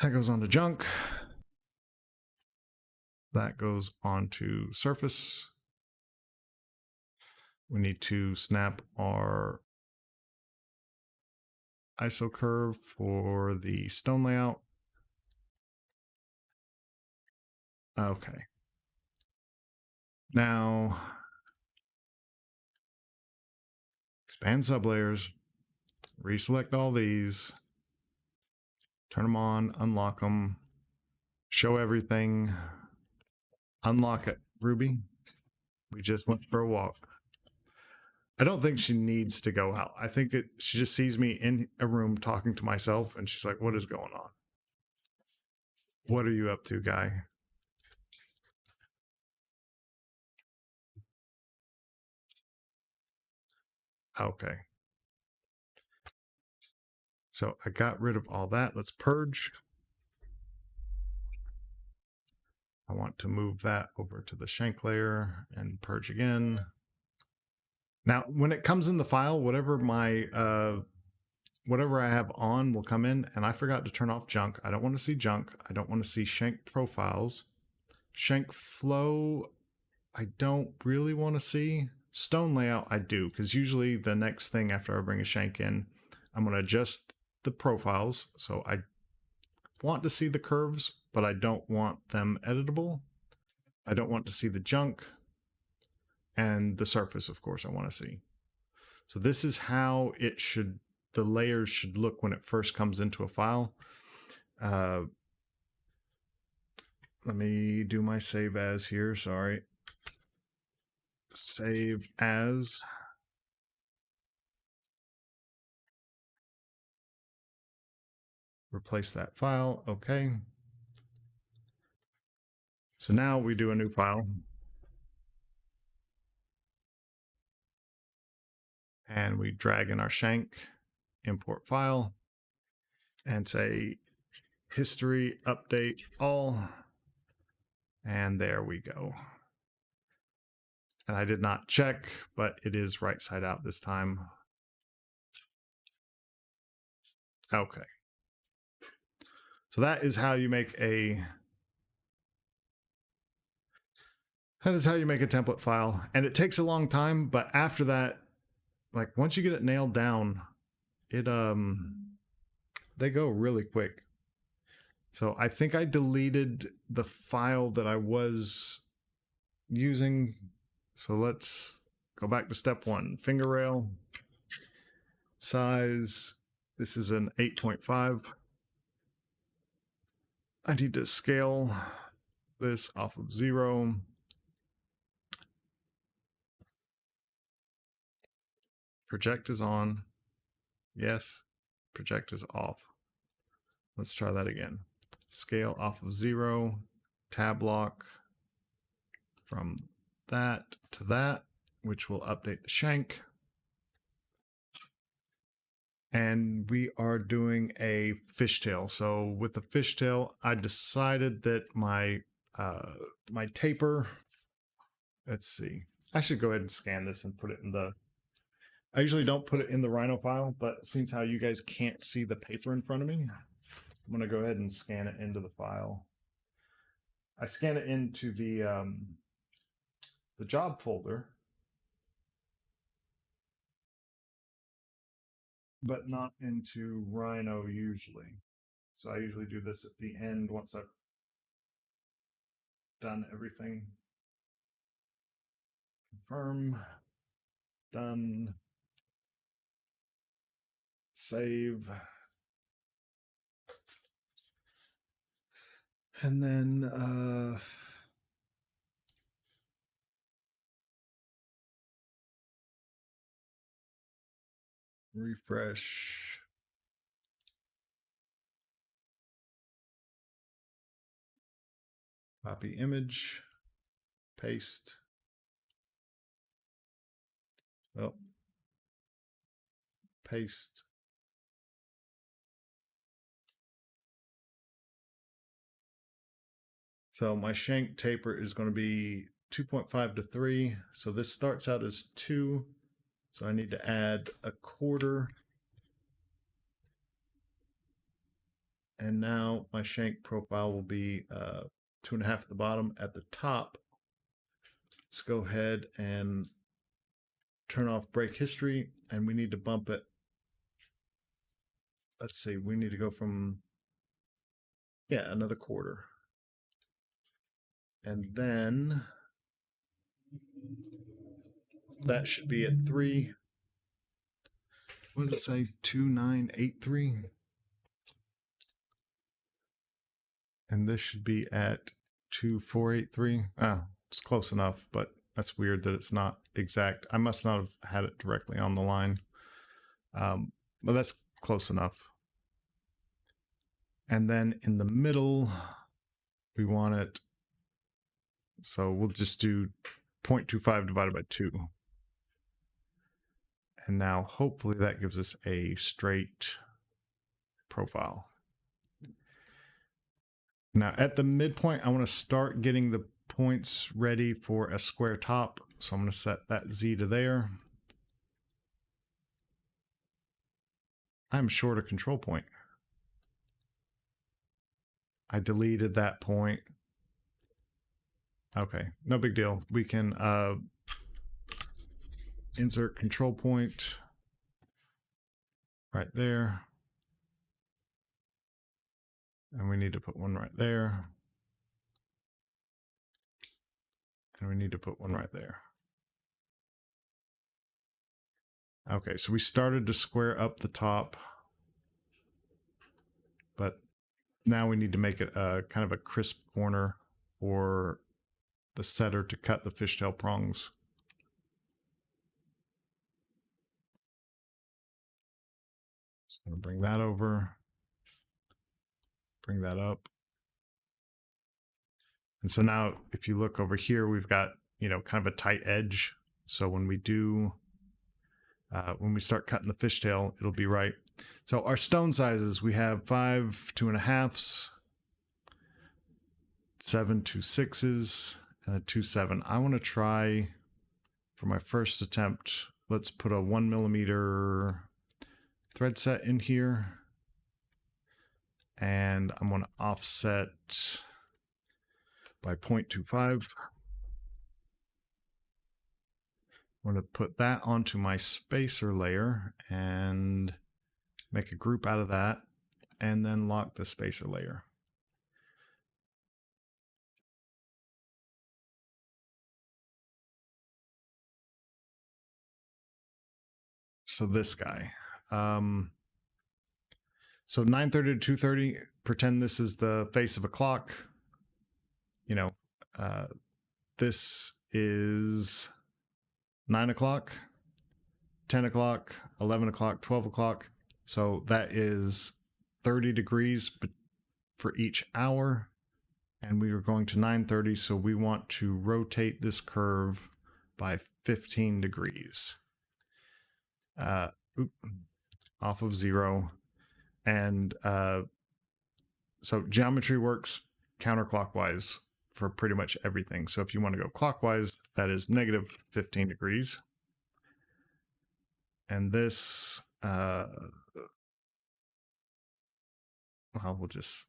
That goes on to junk. That goes onto surface. We need to snap our ISO curve for the stone layout. Okay. Now, expand sublayers, reselect all these, turn them on, unlock them, show everything, unlock it. Ruby, we just went for a walk. I don't think she needs to go out. I think she just sees me in a room talking to myself, and she's like, what is going on? What are you up to, guy? Okay. So I got rid of all that. Let's purge. I want to move that over to the shank layer and purge again. Now, when it comes in the file, whatever my whatever I have on will come in, and I forgot to turn off junk. I don't want to see junk. I don't want to see shank profiles. Shank flow, I don't really want to see. Stone layout, I do, because usually the next thing after I bring a shank in, I'm going to adjust the profiles. So I want to see the curves, but I don't want them editable. I don't want to see the junk. And the surface, of course, I want to see. So this is how it should, the layers should look when it first comes into a file. Let me do my save as here, sorry. Save as. Replace that file, okay. So now we do a new file. And we drag in our shank, import file, and say history update all. And there we go. And I did not check, but it is right side out this time. Okay. So that is how you make a template file. And it takes a long time, but after that, like once you get it nailed down, it they go really quick. So I think I deleted the file that I was using. So let's go back to step 1. Finger rail size. This is an 8.5. I need to scale this off of 0. Project is on. Yes. Project is off. Let's try that again. Scale off of 0. Tab lock from that to that, which will update the shank. And we are doing a fishtail. So with the fishtail, I decided that my my taper, let's see, I should go ahead and scan this and put it in the, I usually don't put it in the Rhino file, but since how you guys can't see the paper in front of me, I'm going to go ahead and scan it into the file. I scan it into the job folder, but not into Rhino usually. So I usually do this at the end once I've done everything. Confirm, done, save, and then refresh. Copy image, paste. Oh, paste. So my shank taper is going to be 2.5 to 3. So this starts out as 2. So I need to add a quarter. And now my shank profile will be 2.5 at the bottom. At the top, let's go ahead and turn off break history, and we need to bump it. Let's see, we need to go from, yeah, another quarter. And then that should be at 3. What does it say? 2983. And this should be at 2483. Ah, it's close enough, but that's weird that it's not exact. I must not have had it directly on the line. But that's close enough. And then in the middle, we want it, so we'll just do 0.25 divided by 2. And now hopefully that gives us a straight profile. Now at the midpoint, I want to start getting the points ready for a square top. So I'm going to set that Z to there. I'm short a control point. I deleted that point. Okay, no big deal. We can insert control point right there. And we need to put one right there. And we need to put one right there. Okay, so we started to square up the top, but now we need to make it a kind of a crisp corner for the setter to cut the fishtail prongs. Just going to bring that over, bring that up. And so now if you look over here, we've got, you know, kind of a tight edge. So when we do, when we start cutting the fishtail, it'll be right. So our stone sizes, we have 5 2.5s, 7 2.6s, and a 2.7. I want to try for my first attempt, let's put a 1mm thread set in here. And I'm going to offset by 0.25. I'm going to put that onto my spacer layer and make a group out of that, and then lock the spacer layer. So this guy. So 9:30 to 2:30, pretend this is the face of a clock. you know, uh, this is 9 o'clock, 10 o'clock, 11 o'clock, 12 o'clock. So that is 30 degrees for each hour. And we are going to 9:30. So we want to rotate this curve by 15 degrees. Off of 0. And so geometry works counterclockwise for pretty much everything. So if you want to go clockwise, that is negative 15 degrees. And this, well, we'll just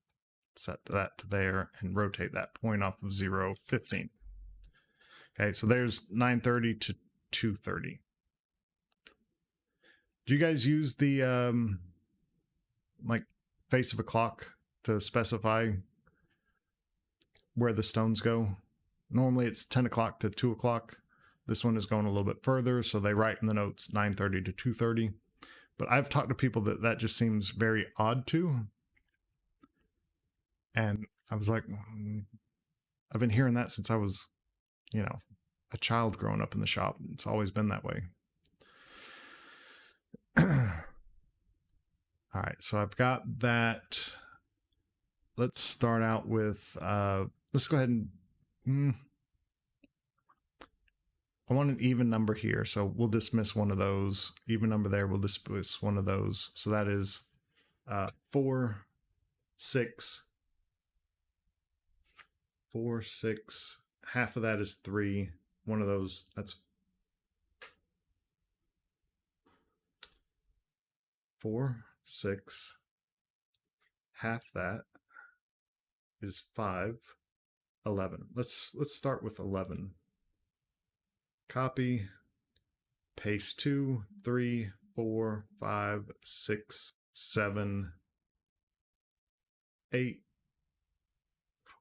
set that to there and rotate that point off of 0, 15. Okay, so there's 9:30 to 2:30. Do you guys use the like face of a clock to specify where the stones go? Normally it's 10 o'clock to 2 o'clock. This one is going a little bit further, so they write in the notes 9:30 to 2:30. But I've talked to people that just seems very odd to. And I was like, I've been hearing that since I was, a child growing up in the shop. It's always been that way. All right, so I've got that. Let's start out with, let's go ahead and, I want an even number here, so we'll dismiss one of those. Even number there, we'll dismiss one of those. So that is 4, 6, 4, 6. Half of that is 3. One of those, that's 4, 6. Half that is 5, 11. Let's start with 11. Copy, paste 2, 3, 4, 5, 6, 7, 8.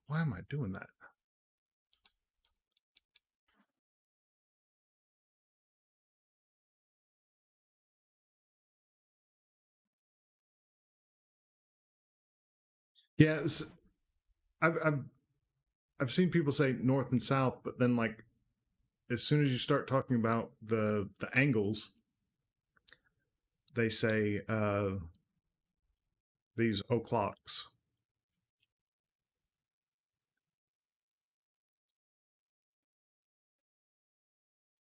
Why am I doing that? Yeah, I've seen people say north and south, but then like as soon as you start talking about the angles, they say these o'clocks.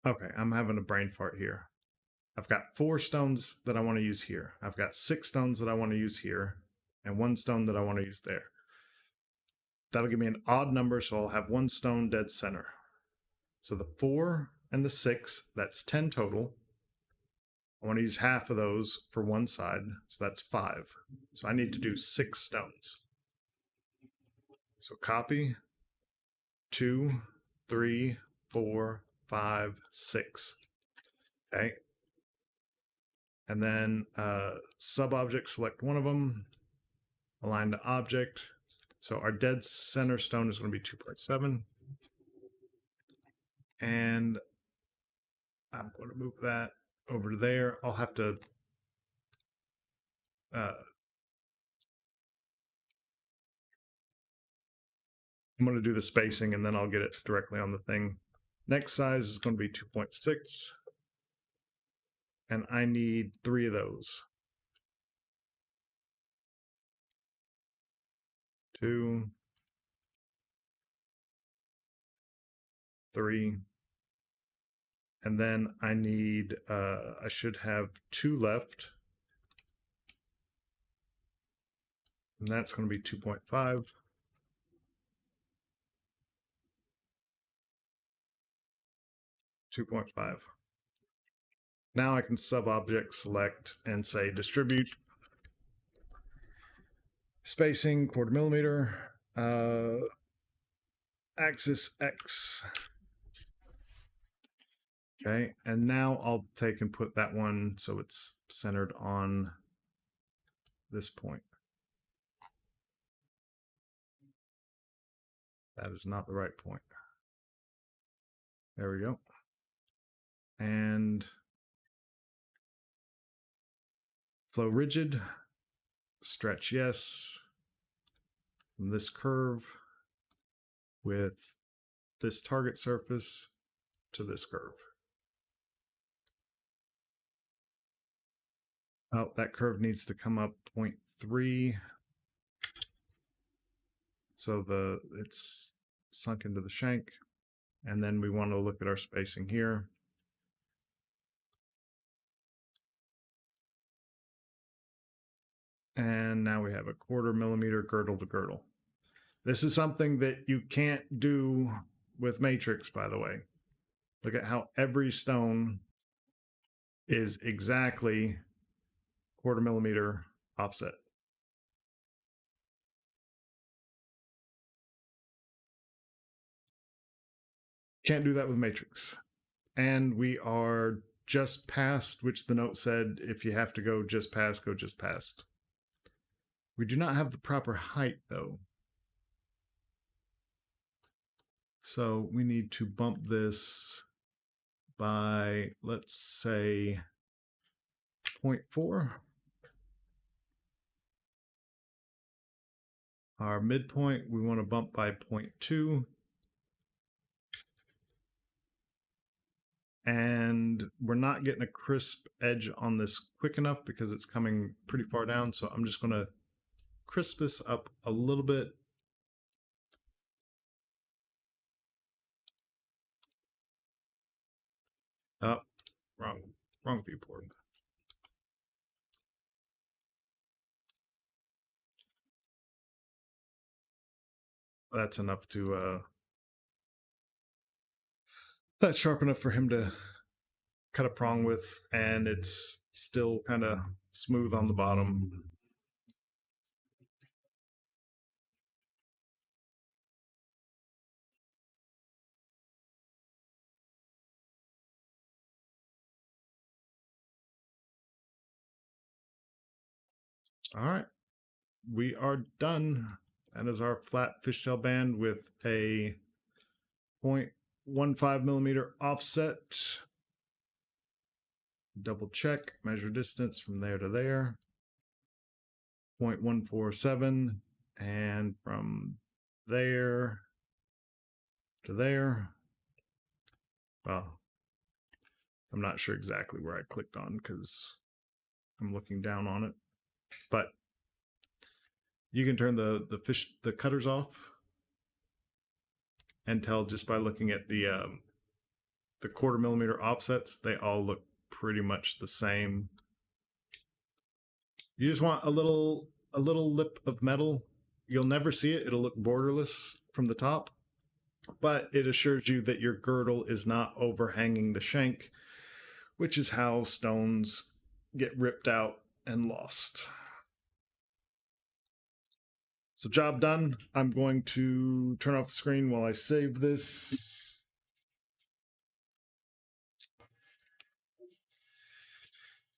Okay, I'm having a brain fart here. I've got 4 stones that I want to use here. I've got 6 stones that I want to use here, and 1 stone that I want to use there. That'll give me an odd number, so I'll have 1 stone dead center. So the 4 and the 6, that's 10 total. I want to use half of those for one side, so that's 5. So I need to do 6 stones. So copy 2, 3, 4, 5, 6. Okay. And then sub-object, select one of them, align to object. So our dead center stone is going to be 2.7. And I'm going to move that over to there. I'll have to I'm going to do the spacing and then I'll get it directly on the thing. Next size is going to be 2.6. And I need 3 of those. 2, 3. And then I need, I should have 2 left. And that's going to be 2.5. 2.5. Now I can sub-object select and say distribute. Spacing, 1/4 millimeter. Axis X. Okay, and now I'll take and put that one so it's centered on this point. That is not the right point. There we go. And flow rigid, stretch yes. From this curve, with this target surface to this curve. Oh, that curve needs to come up 0.3. So it's sunk into the shank. And then we want to look at our spacing here. And now we have a 1/4 millimeter girdle to girdle. This is something that you can't do with matrix, by the way. Look at how every stone is exactly 1/4 millimeter offset. Can't do that with matrix. And we are just past, which the note said, if you have to go just past, go just past. We do not have the proper height though. So we need to bump this by, let's say, 0.4. Our midpoint, we want to bump by 0.2. And we're not getting a crisp edge on this quick enough because it's coming pretty far down. So I'm just going to crisp this up a little bit. Oh, wrong viewport. That's enough to, that's sharp enough for him to cut a prong with, and it's still kind of smooth on the bottom. All right, we are done. That is our flat fishtail band with a 0.15 millimeter offset. Double check, measure distance from there to there. 0.147, and from there to there. Well, I'm not sure exactly where I clicked on because I'm looking down on it, but you can turn the cutters off and tell just by looking at the 1/4 millimeter offsets, they all look pretty much the same. You just want a little lip of metal. You'll never see it. It'll look borderless from the top, but it assures you that your girdle is not overhanging the shank, which is how stones get ripped out and lost. So job done. I'm going to turn off the screen while I save this.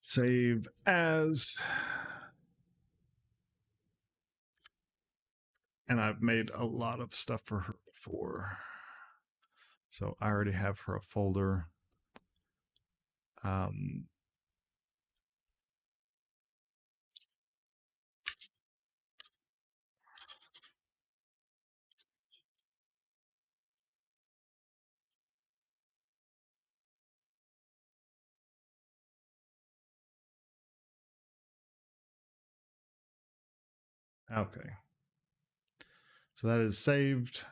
Save as. And I've made a lot of stuff for her before. So I already have her a folder. Okay. So that is saved.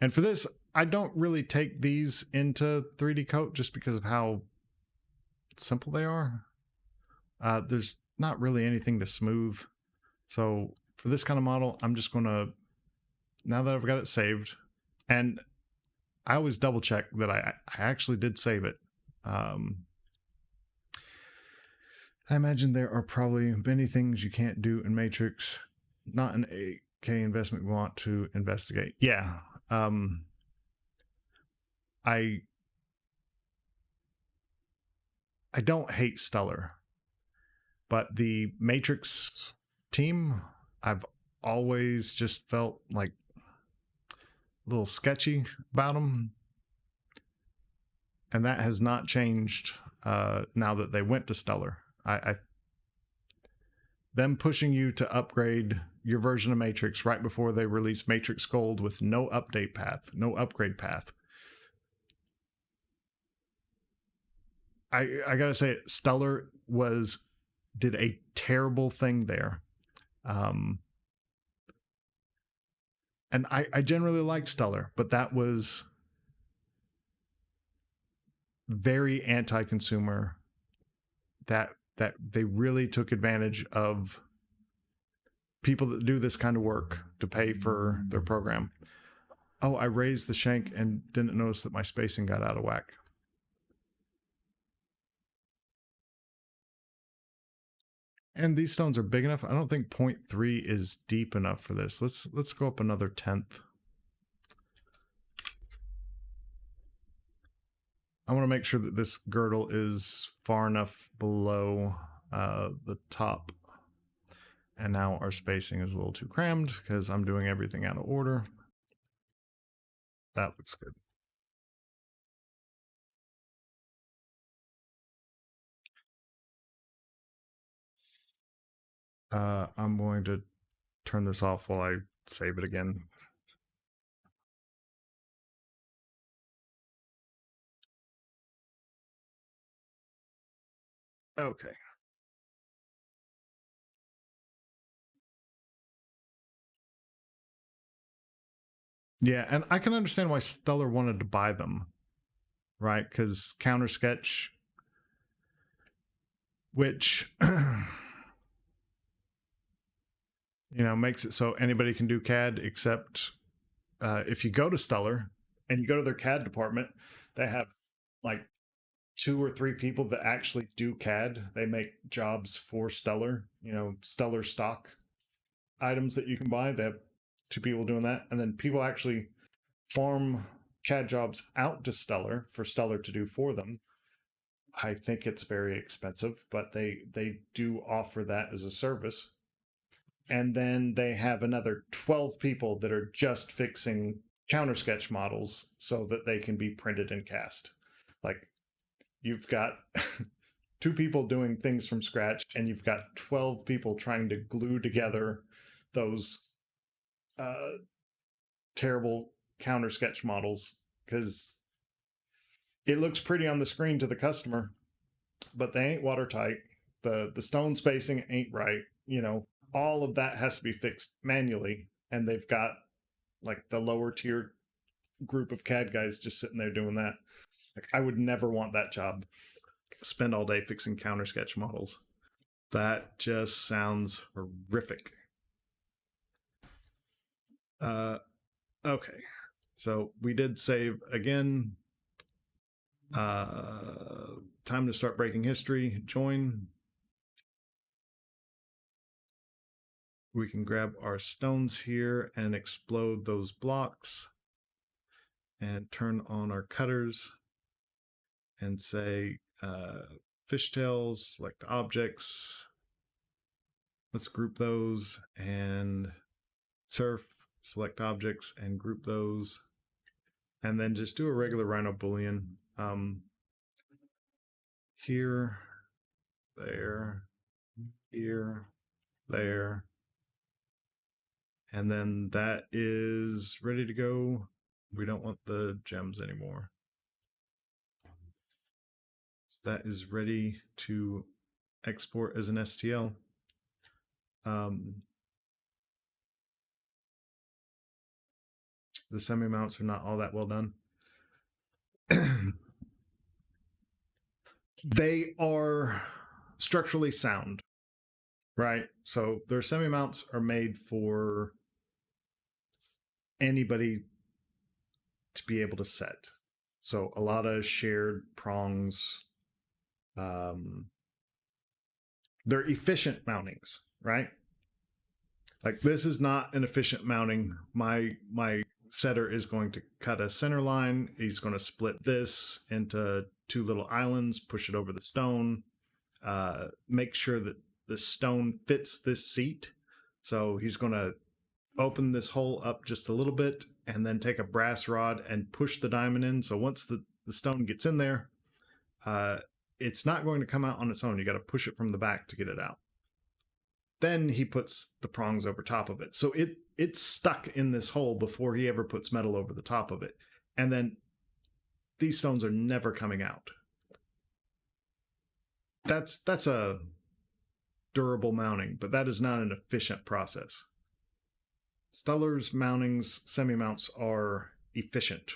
And for this, I don't really take these into 3D Coat just because of how simple they are. There's not really anything to smooth. So for this kind of model, I'm just going to, now that I've got it saved, and I always double check that I actually did save it. I imagine there are probably many things you can't do in Matrix, not an 8K investment we want to investigate. Yeah. I don't hate Stellar, but the Matrix team, I've always just felt like a little sketchy about them. And that has not changed now that they went to Stellar. Them pushing you to upgrade your version of Matrix right before they released Matrix Gold with no update path, no upgrade path. I gotta say, Stellar did a terrible thing there. And I generally liked Stellar, but that was very anti-consumer. That they really took advantage of people that do this kind of work to pay for their program. Oh, I raised the shank and didn't notice that my spacing got out of whack. And these stones are big enough. I don't think 0.3 is deep enough for this. Let's go up another 1/10. I want to make sure that this girdle is far enough below the top. And now our spacing is a little too crammed because I'm doing everything out of order. That looks good. I'm going to turn this off while I save it again. Okay. Yeah, and I can understand why Stellar wanted to buy them, right? Because Counter Sketch, which makes it so anybody can do CAD, except if you go to Stellar and you go to their CAD department, they have like 2 or 3 people that actually do CAD. They make jobs for Stellar, Stellar stock items that you can buy. They have 2 people doing that, and then people actually farm CAD jobs out to Stellar for Stellar to do for them. I think it's very expensive, but they do offer that as a service. And then they have another 12 people that are just fixing counter sketch models so that they can be printed and cast. Like, you've got 2 people doing things from scratch, and you've got 12 people trying to glue together those terrible counter sketch models, because it looks pretty on the screen to the customer, but they ain't watertight. The stone spacing ain't right. All of that has to be fixed manually, and they've got like the lower tier group of CAD guys just sitting there doing that. Like, I would never want that job. Spend all day fixing counter sketch models. That just sounds horrific. Okay, so we did save again. Time to start breaking history. Join. We can grab our stones here and explode those blocks and turn on our cutters and say fishtails, select objects. Let's group those, and surf, select objects and group those, and then just do a regular Rhino Boolean. Here, there, here, there, and then that is ready to go. We don't want the gems anymore. So that is ready to export as an STL. The semi mounts are not all that well done. They are structurally sound, right? So their semi mounts are made for anybody to be able to set. So a lot of shared prongs. They're efficient mountings, right? Like, this is not an efficient mounting. My setter is going to cut a center line. He's going to split this into 2 little islands, push it over the stone, make sure that the stone fits this seat. So he's going to open this hole up just a little bit and then take a brass rod and push the diamond in. So once the stone gets in there, it's not going to come out on its own. You got to push it from the back to get it out. then he puts the prongs over top of it. So it's stuck in this hole before he ever puts metal over the top of it. And then these stones are never coming out. That's a durable mounting, but that is not an efficient process. Stellar's mountings, semi-mounts are efficient.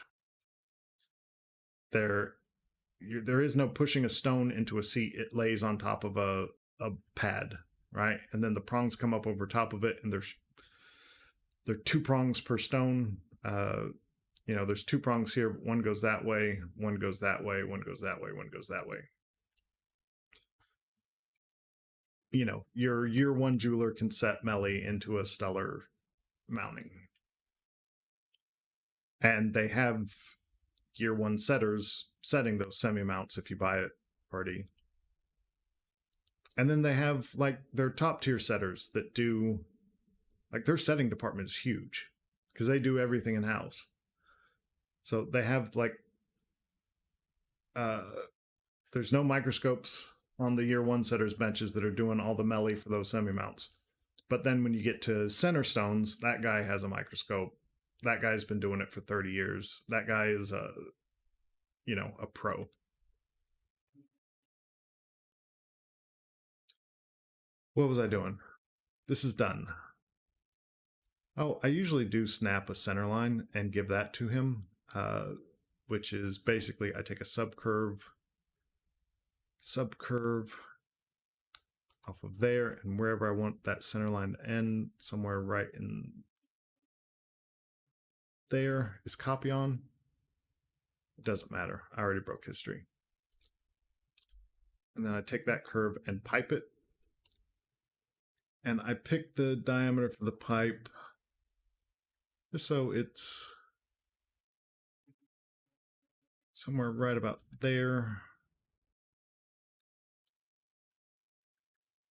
There is no pushing a stone into a seat. It lays on top of a pad, right? And then the prongs come up over top of it, and there are 2 prongs per stone. There's 2 prongs here. One goes that way, one goes that way, one goes that way, one goes that way. Your year 1 jeweler can set Melly into a stellar mounting. And they have year 1 setters setting those semi-mounts if you buy it already. And then they have like their top tier setters that do, like, their setting department is huge because they do everything in house. So they have like there's no microscopes on the year 1 setters benches that are doing all the melee for those semi-mounts. But then when you get to center stones, that guy has a microscope. That guy's been doing it for 30 years. That guy is a pro. What was I doing? This is done. Oh, I usually do snap a center line and give that to him, which is basically I take a subcurve off of there, and wherever I want that center line to end, somewhere right in there is copy on. It doesn't matter. I already broke history. And then I take that curve and pipe it. And I pick the diameter for the pipe just so it's somewhere right about there.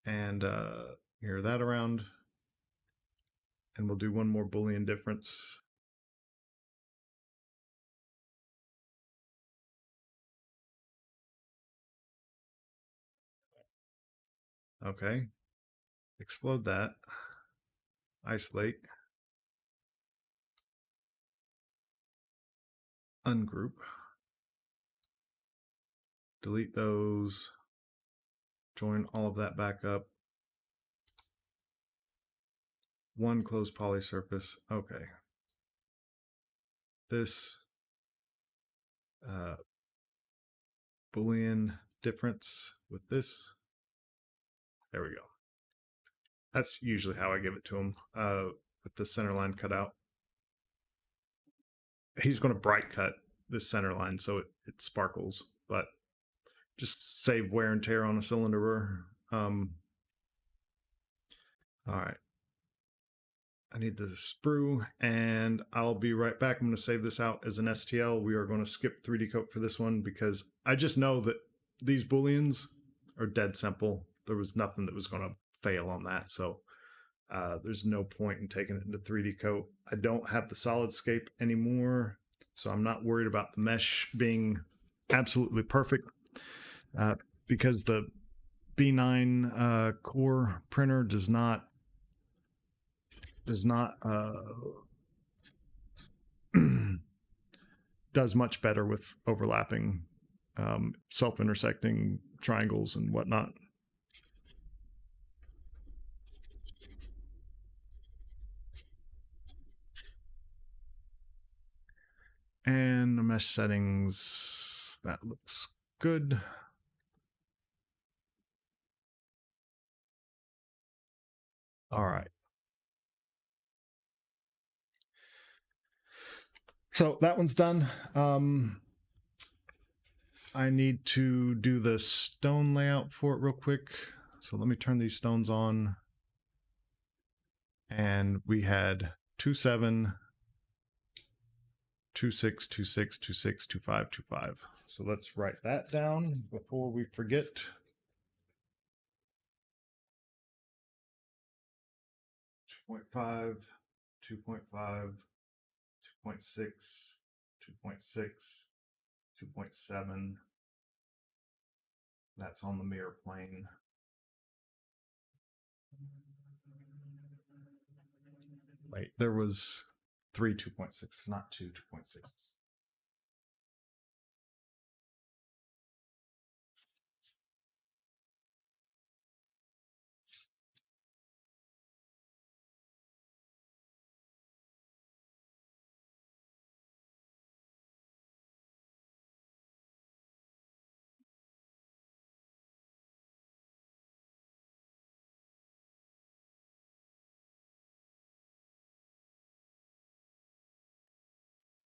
And mirror that around. And we'll do one more Boolean difference. Okay. Explode that. Isolate. Ungroup. Delete those. Join all of that back up. One closed poly surface. Okay. This Boolean difference with this. There we go. That's usually how I give it to him, with the center line cut out. He's going to bright cut this center line so it sparkles, but just save wear and tear on a cylinder burr. All right. I need the sprue, and I'll be right back. I'm going to save this out as an STL. We are going to skip 3D coat for this one because I just know that these Booleans are dead simple. There was nothing that was going to fail on that, so there's no point in taking it into 3D coat. I don't have the SolidScape anymore, so I'm not worried about the mesh being absolutely perfect, because the B9 core printer does not does much better with overlapping, self-intersecting triangles and whatnot. And the mesh settings, that looks good. All right. So that one's done. I need to do the stone layout for it real quick. So let me turn these stones on. And we had 2-7, 2-6, 2-6, 2-6, 2-5, 2-5. So let's write that down before we forget. 2.5, 2.5, 2.6, 2.6, 2.7. That's on the mirror plane. Wait, there was 3 2.6, not 2 2.6.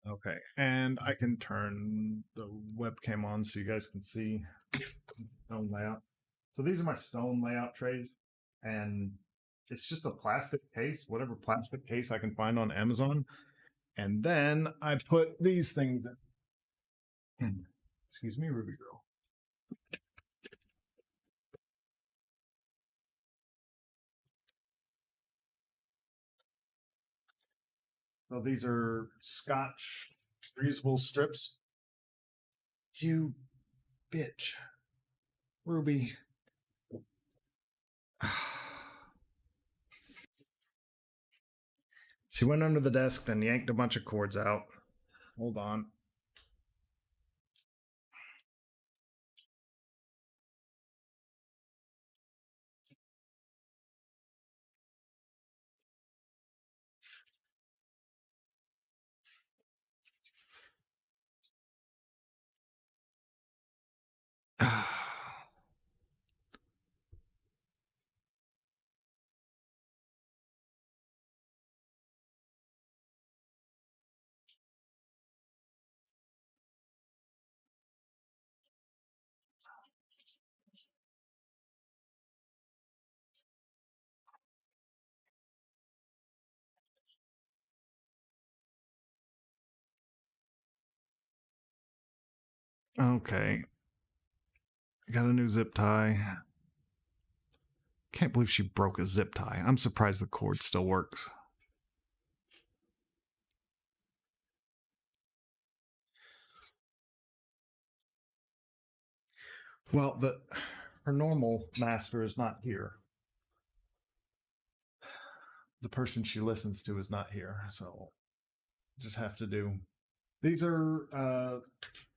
Okay, and I can turn the webcam on so you guys can see stone layout. So these are my stone layout trays, and it's just a plastic case, whatever plastic case I can find on Amazon. And then I put these things in. Excuse me, Ruby Girl. So these are Scotch reusable strips. You bitch. Ruby. She went under the desk and yanked a bunch of cords out. Hold on. Okay. Got a new zip tie. Can't believe she broke a zip tie. I'm surprised the cord still works. Well, her normal master is not here. The person she listens to is not here, so just have to do. These are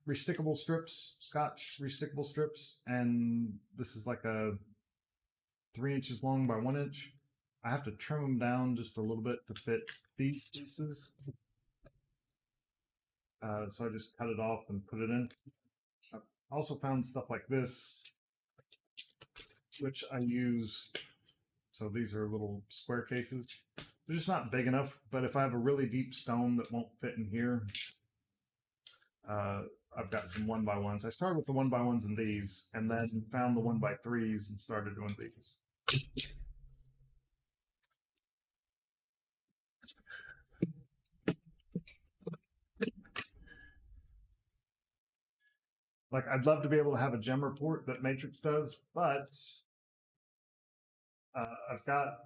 restickable strips, Scotch restickable strips, and this is like a 3 inches long by 1 inch. I have to trim them down just a little bit to fit these pieces. So I just cut it off and put it in. I also found stuff like this, which I use. So these are little square cases. They're just not big enough, but if I have a really deep stone that won't fit in here, I've got some 1x1s. I started with the 1x1s and these, and then found the 1x3s and started doing these. Like, I'd love to be able to have a gem report that Matrix does, but I've got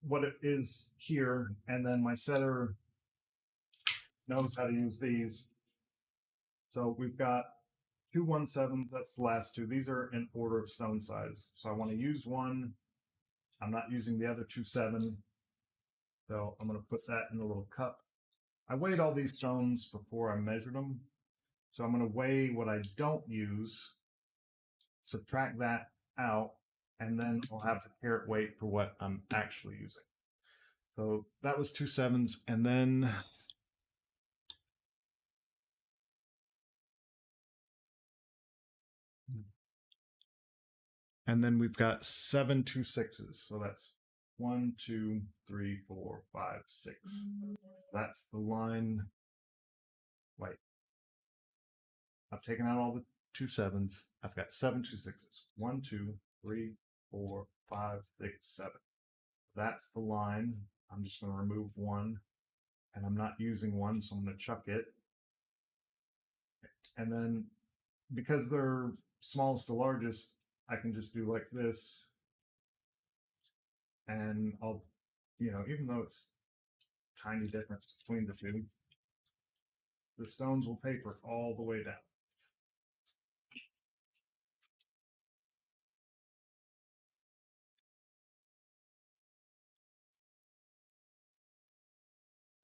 what it is here, and then my setter knows how to use these. So we've got 2 1/7. That's the last two. These are in order of stone size. So I want to use one. I'm not using the other 2/7. So I'm going to put that in a little cup. I weighed all these stones before I measured them. So I'm going to weigh what I don't use, subtract that out, and then I'll have the carat weight for what I'm actually using. So that was 2/7, and then we've got 7 2/6. So that's 1, 2, 3, 4, 5, 6. That's the line. Wait, I've taken out all the 2/7. I've got 7 2/6. 1, 2, 3, 4, 5, 6, 7. That's the line. I'm just going to remove one, and I'm not using one, so I'm going to chuck it. And then because they're smallest to largest, I can just do like this, and I'll, even though it's tiny difference between the two, the stones will taper all the way down.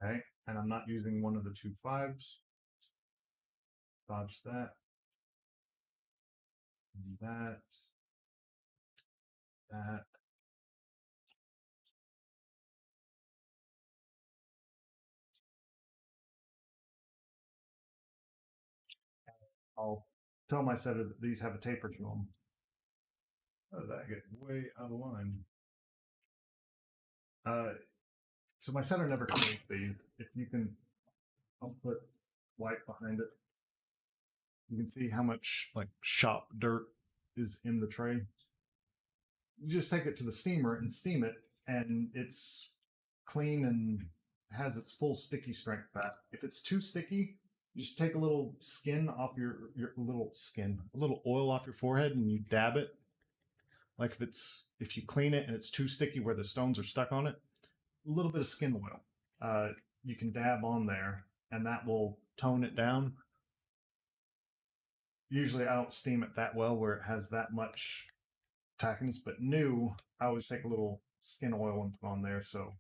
Okay, and I'm not using one of the 2 5s. Dodge that. And that. That. I'll tell my setter that these have a taper to them. How did that get way out of line? So my setter never cleans these. If you can, I'll put white behind it. You can see how much like shop dirt is in the tray. You just take it to the steamer and steam it, and it's clean and has its full sticky strength back. If it's too sticky, you just take a little skin off your little skin, a little oil off your forehead, and you dab it. Like if you clean it and it's too sticky where the stones are stuck on it, a little bit of skin oil. You can dab on there, and that will tone it down. Usually, I don't steam it that well where it has that much tackiness, but new, I always take a little skin oil and put on there so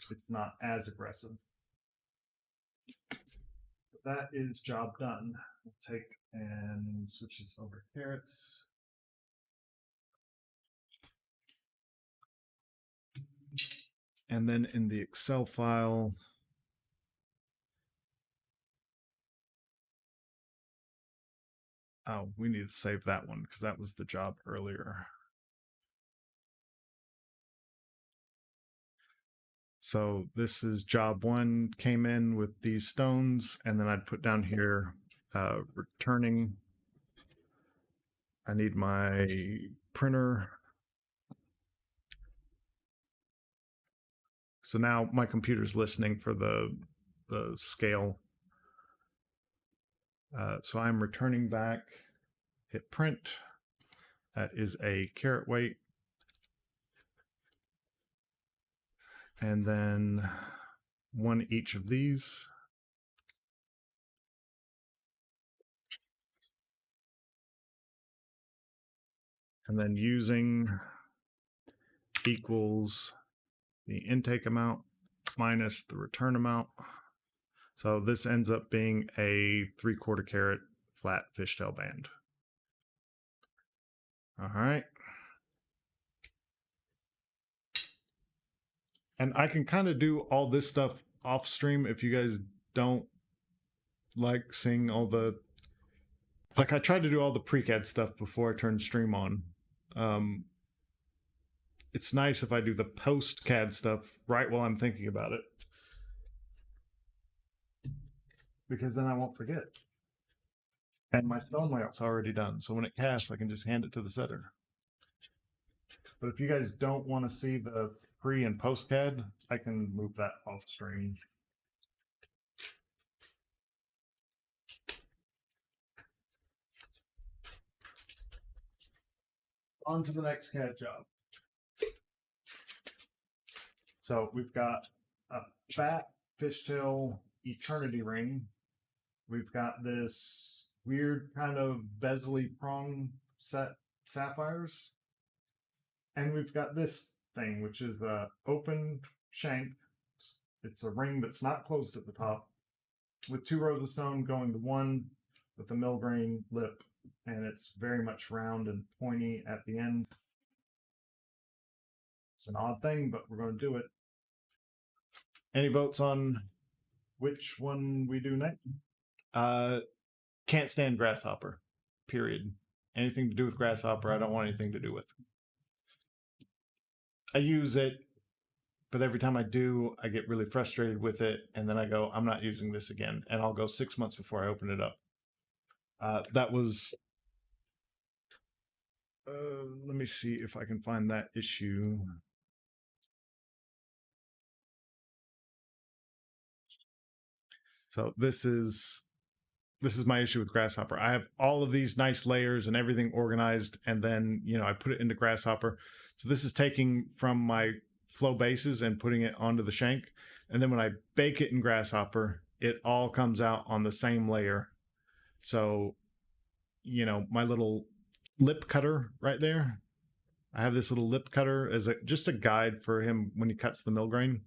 it's not as aggressive. But that is job done. We'll take and switch this over to carrots. And then in the Excel file, oh, we need to save that one because that was the job earlier. So this is job 1, came in with these stones, and then I'd put down here returning. I need my printer. So now my computer's listening for the scale. So I'm returning back, hit print. That is a carat weight. And then 1 each of these. And then using equals the intake amount minus the return amount. So this ends up being a 3/4 carat flat fishtail band. All right. And I can kind of do all this stuff off stream if you guys don't like seeing all the, like I tried to do all the pre-CAD stuff before I turned stream on. It's nice if I do the post-CAD stuff right while I'm thinking about it, because then I won't forget. And my stone layout's already done, so when it casts, I can just hand it to the setter. But if you guys don't want to see the pre and post CAD, I can move that off screen. On to the next CAD job. So we've got a fat fishtail eternity ring. We've got this weird kind of bezel-y prong set sapphires. And we've got this thing, which is the open shank. It's a ring that's not closed at the top, with 2 rows of stone going to 1 with a mill grain lip, and it's very much round and pointy at the end. It's an odd thing, but we're going to do it. Any votes on which one we do next? Can't stand grasshopper, period. Anything to do with grasshopper, I don't want anything to do with. I use it, but every time I do, I get really frustrated with it, and then I go, I'm not using this again, and I'll go 6 months before I open it up. That was, let me see if I can find that issue. So this is my issue with Grasshopper. I have all of these nice layers and everything organized, and then, you know, I put it into Grasshopper. So this is taking from my flow bases and putting it onto the shank. And then when I bake it in Grasshopper, it all comes out on the same layer. So, you know, my little lip cutter right there, I have this little lip cutter as just a guide for him when he cuts the mill grain.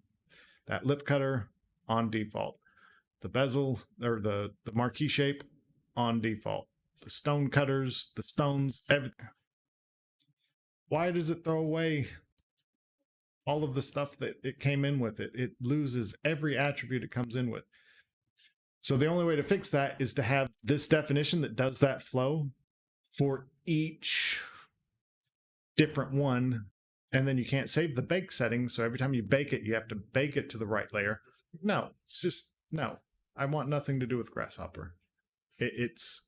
That lip cutter on default. The bezel or the marquee shape on default. The stone cutters, the stones, everything. Why does it throw away all of the stuff that it came in with? It loses every attribute it comes in with. So the only way to fix that is to have this definition that does that flow for each different one. And then you can't save the bake settings. So every time you bake it, you have to bake it to the right layer. No, it's just no. I want nothing to do with Grasshopper. It's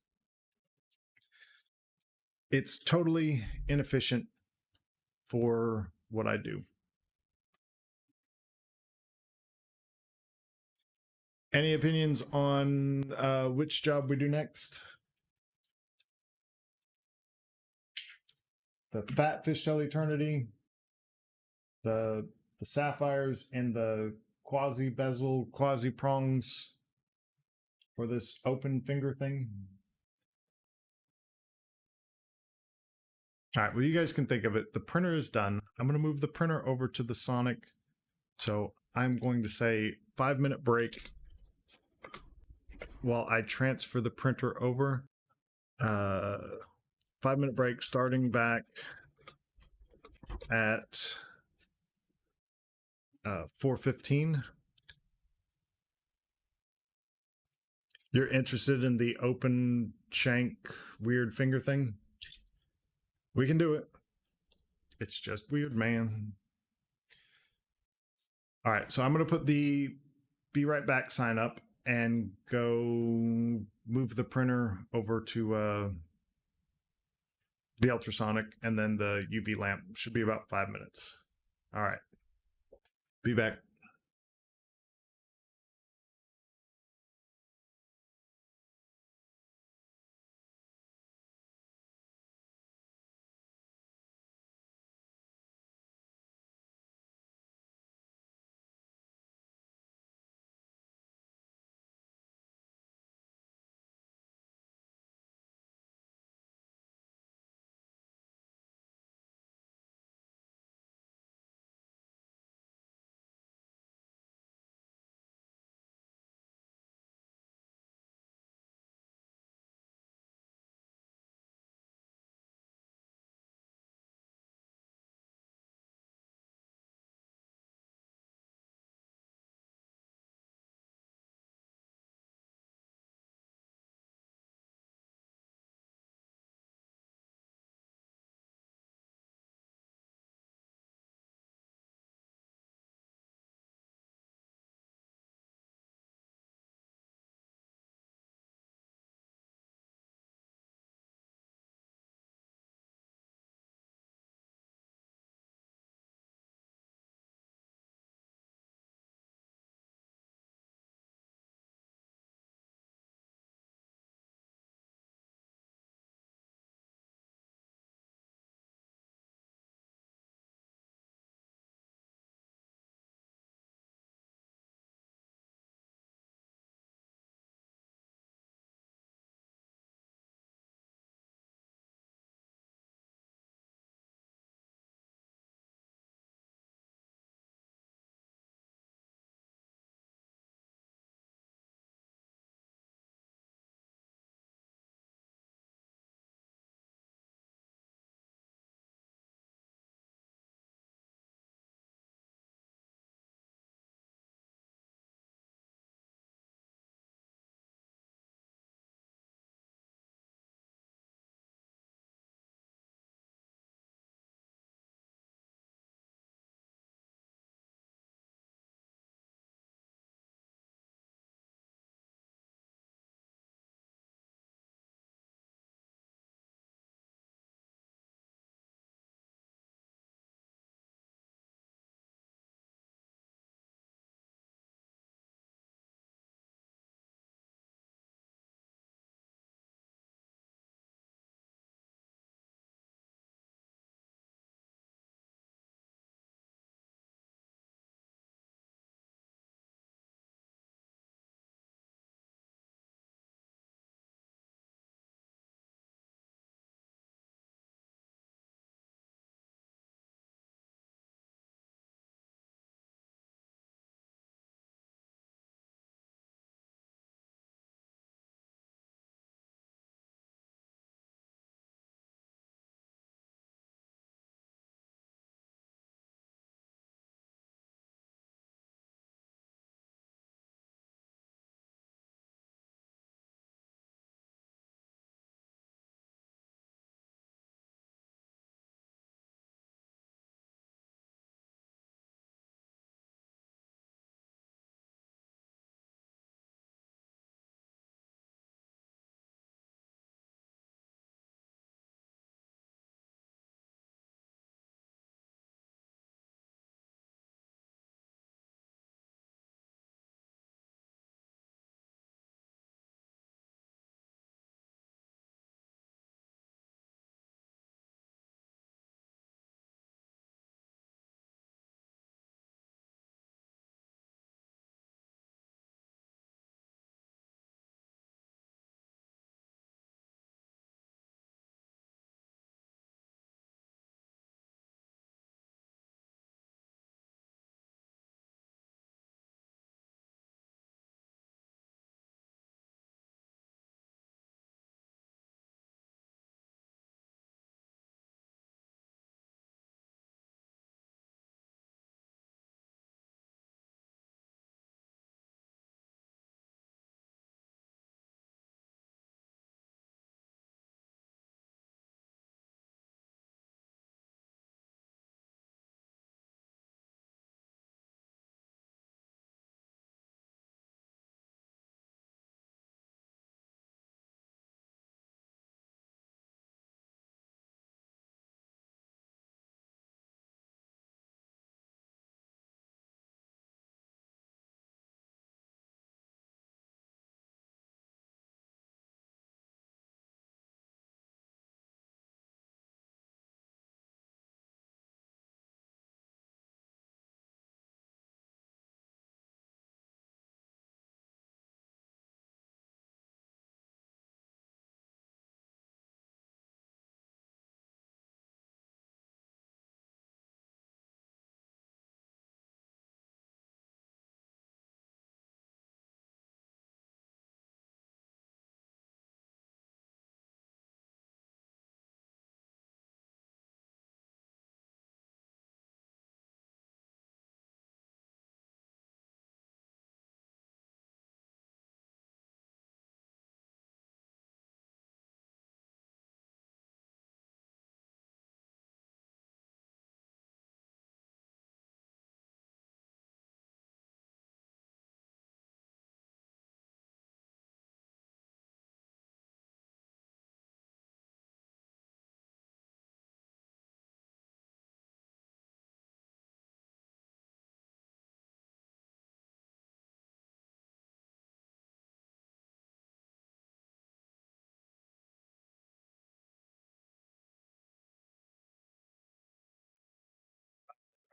totally inefficient for what I do. Any opinions on which job we do next? The Fat Fish Till Eternity, the sapphires, and the quasi bezel, quasi prongs for this open finger thing. All right, well, you guys can think of it. The printer is done. I'm going to move the printer over to the Sonic. So I'm going to say 5-minute break while I transfer the printer over. 5-minute break starting back at 4:15. You're interested in the open shank weird finger thing? We can do it. It's just weird, man. All right, so I'm going to put the be right back sign up and go move the printer over to the ultrasonic, and then the UV lamp should be about 5 minutes. All right, be back.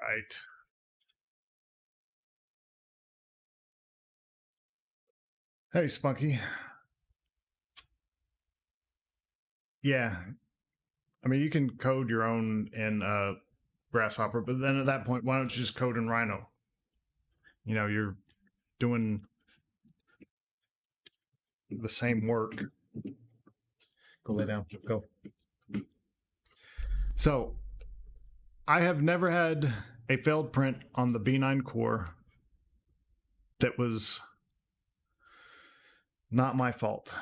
Right. Hey, Spunky. Yeah. I mean, you can code your own in Grasshopper, but then at that point, why don't you just code in Rhino? You know, you're doing the same work. Go lay down. Go. So, I have never had a failed print on the B9 core that was not my fault.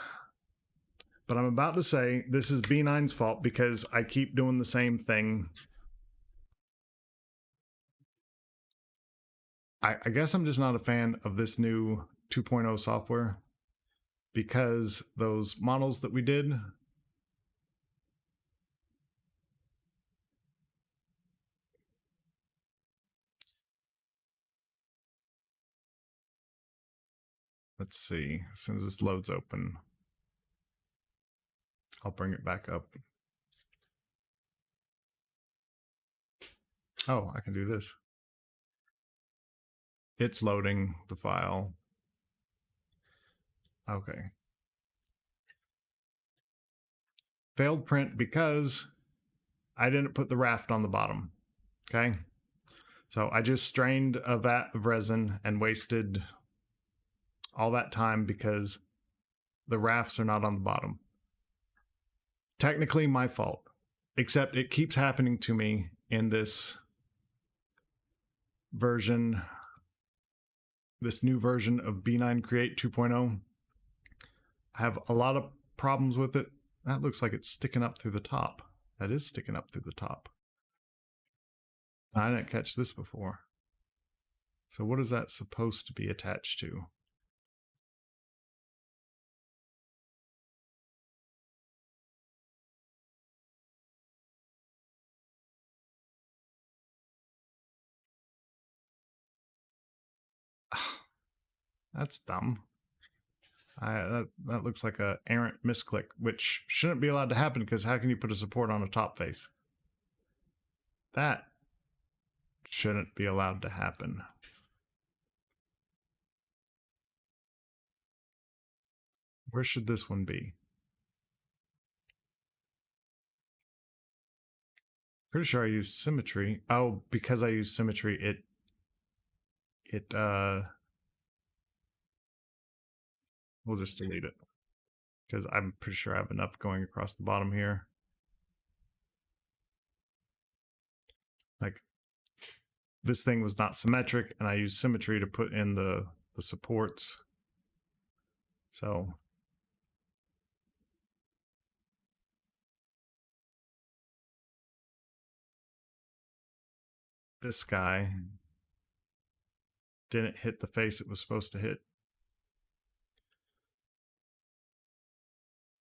But I'm about to say this is B9's fault because I keep doing the same thing. I guess I'm just not a fan of this new 2.0 software because those models that we did, let's see, as soon as this loads open, I'll bring it back up. Oh, I can do this. It's loading the file. Okay. Failed print because I didn't put the raft on the bottom. Okay. So I just strained a vat of resin and wasted all that time because the rafts are not on the bottom. Technically my fault, except it keeps happening to me in this version, this new version of B9 Create 2.0. I have a lot of problems with it. That looks like it's sticking up through the top. That is sticking up through the top. I didn't catch this before. So what is that supposed to be attached to? That's dumb. That looks like a errant misclick, which shouldn't be allowed to happen because how can you put a support on a top face? That shouldn't be allowed to happen. Where should this one be? Pretty sure I use symmetry. Oh, because I use symmetry, we'll just delete it because I'm pretty sure I have enough going across the bottom here. Like this thing was not symmetric and I used symmetry to put in the supports. So this guy didn't hit the face it was supposed to hit.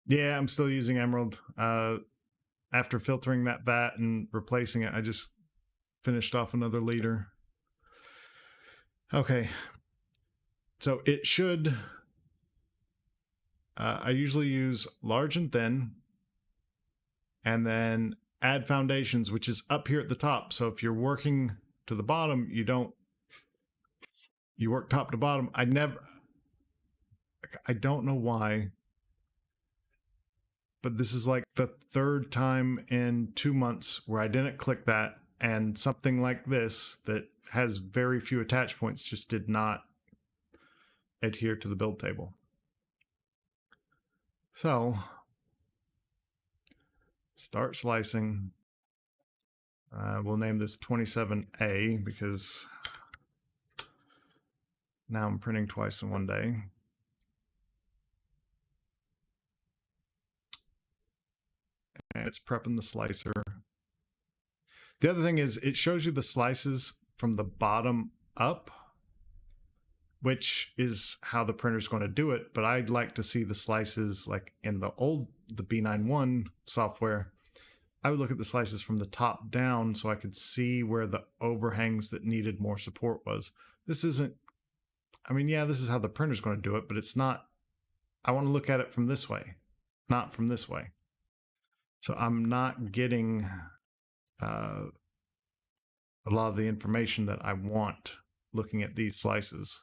Yeah, I'm still using emerald. After filtering that vat and replacing it, I just finished off another liter. Okay. So it should, I usually use large and thin and then add foundations, which is up here at the top. So if you're working to the bottom, you work top to bottom. I don't know why, but this is like the third time in 2 months where I didn't click that and something like this that has very few attach points just did not adhere to the build table. So start slicing. We'll name this 27A because now I'm printing twice in one day. And it's prepping the slicer. The other thing is it shows you the slices from the bottom up, which is how the printer's going to do it. But I'd like to see the slices like in the B91 software. I would look at the slices from the top down so I could see where the overhangs that needed more support was. This isn't, I mean, yeah, this is how the printer's going to do it, but it's not, I want to look at it from this way, not from this way. So I'm not getting a lot of the information that I want looking at these slices.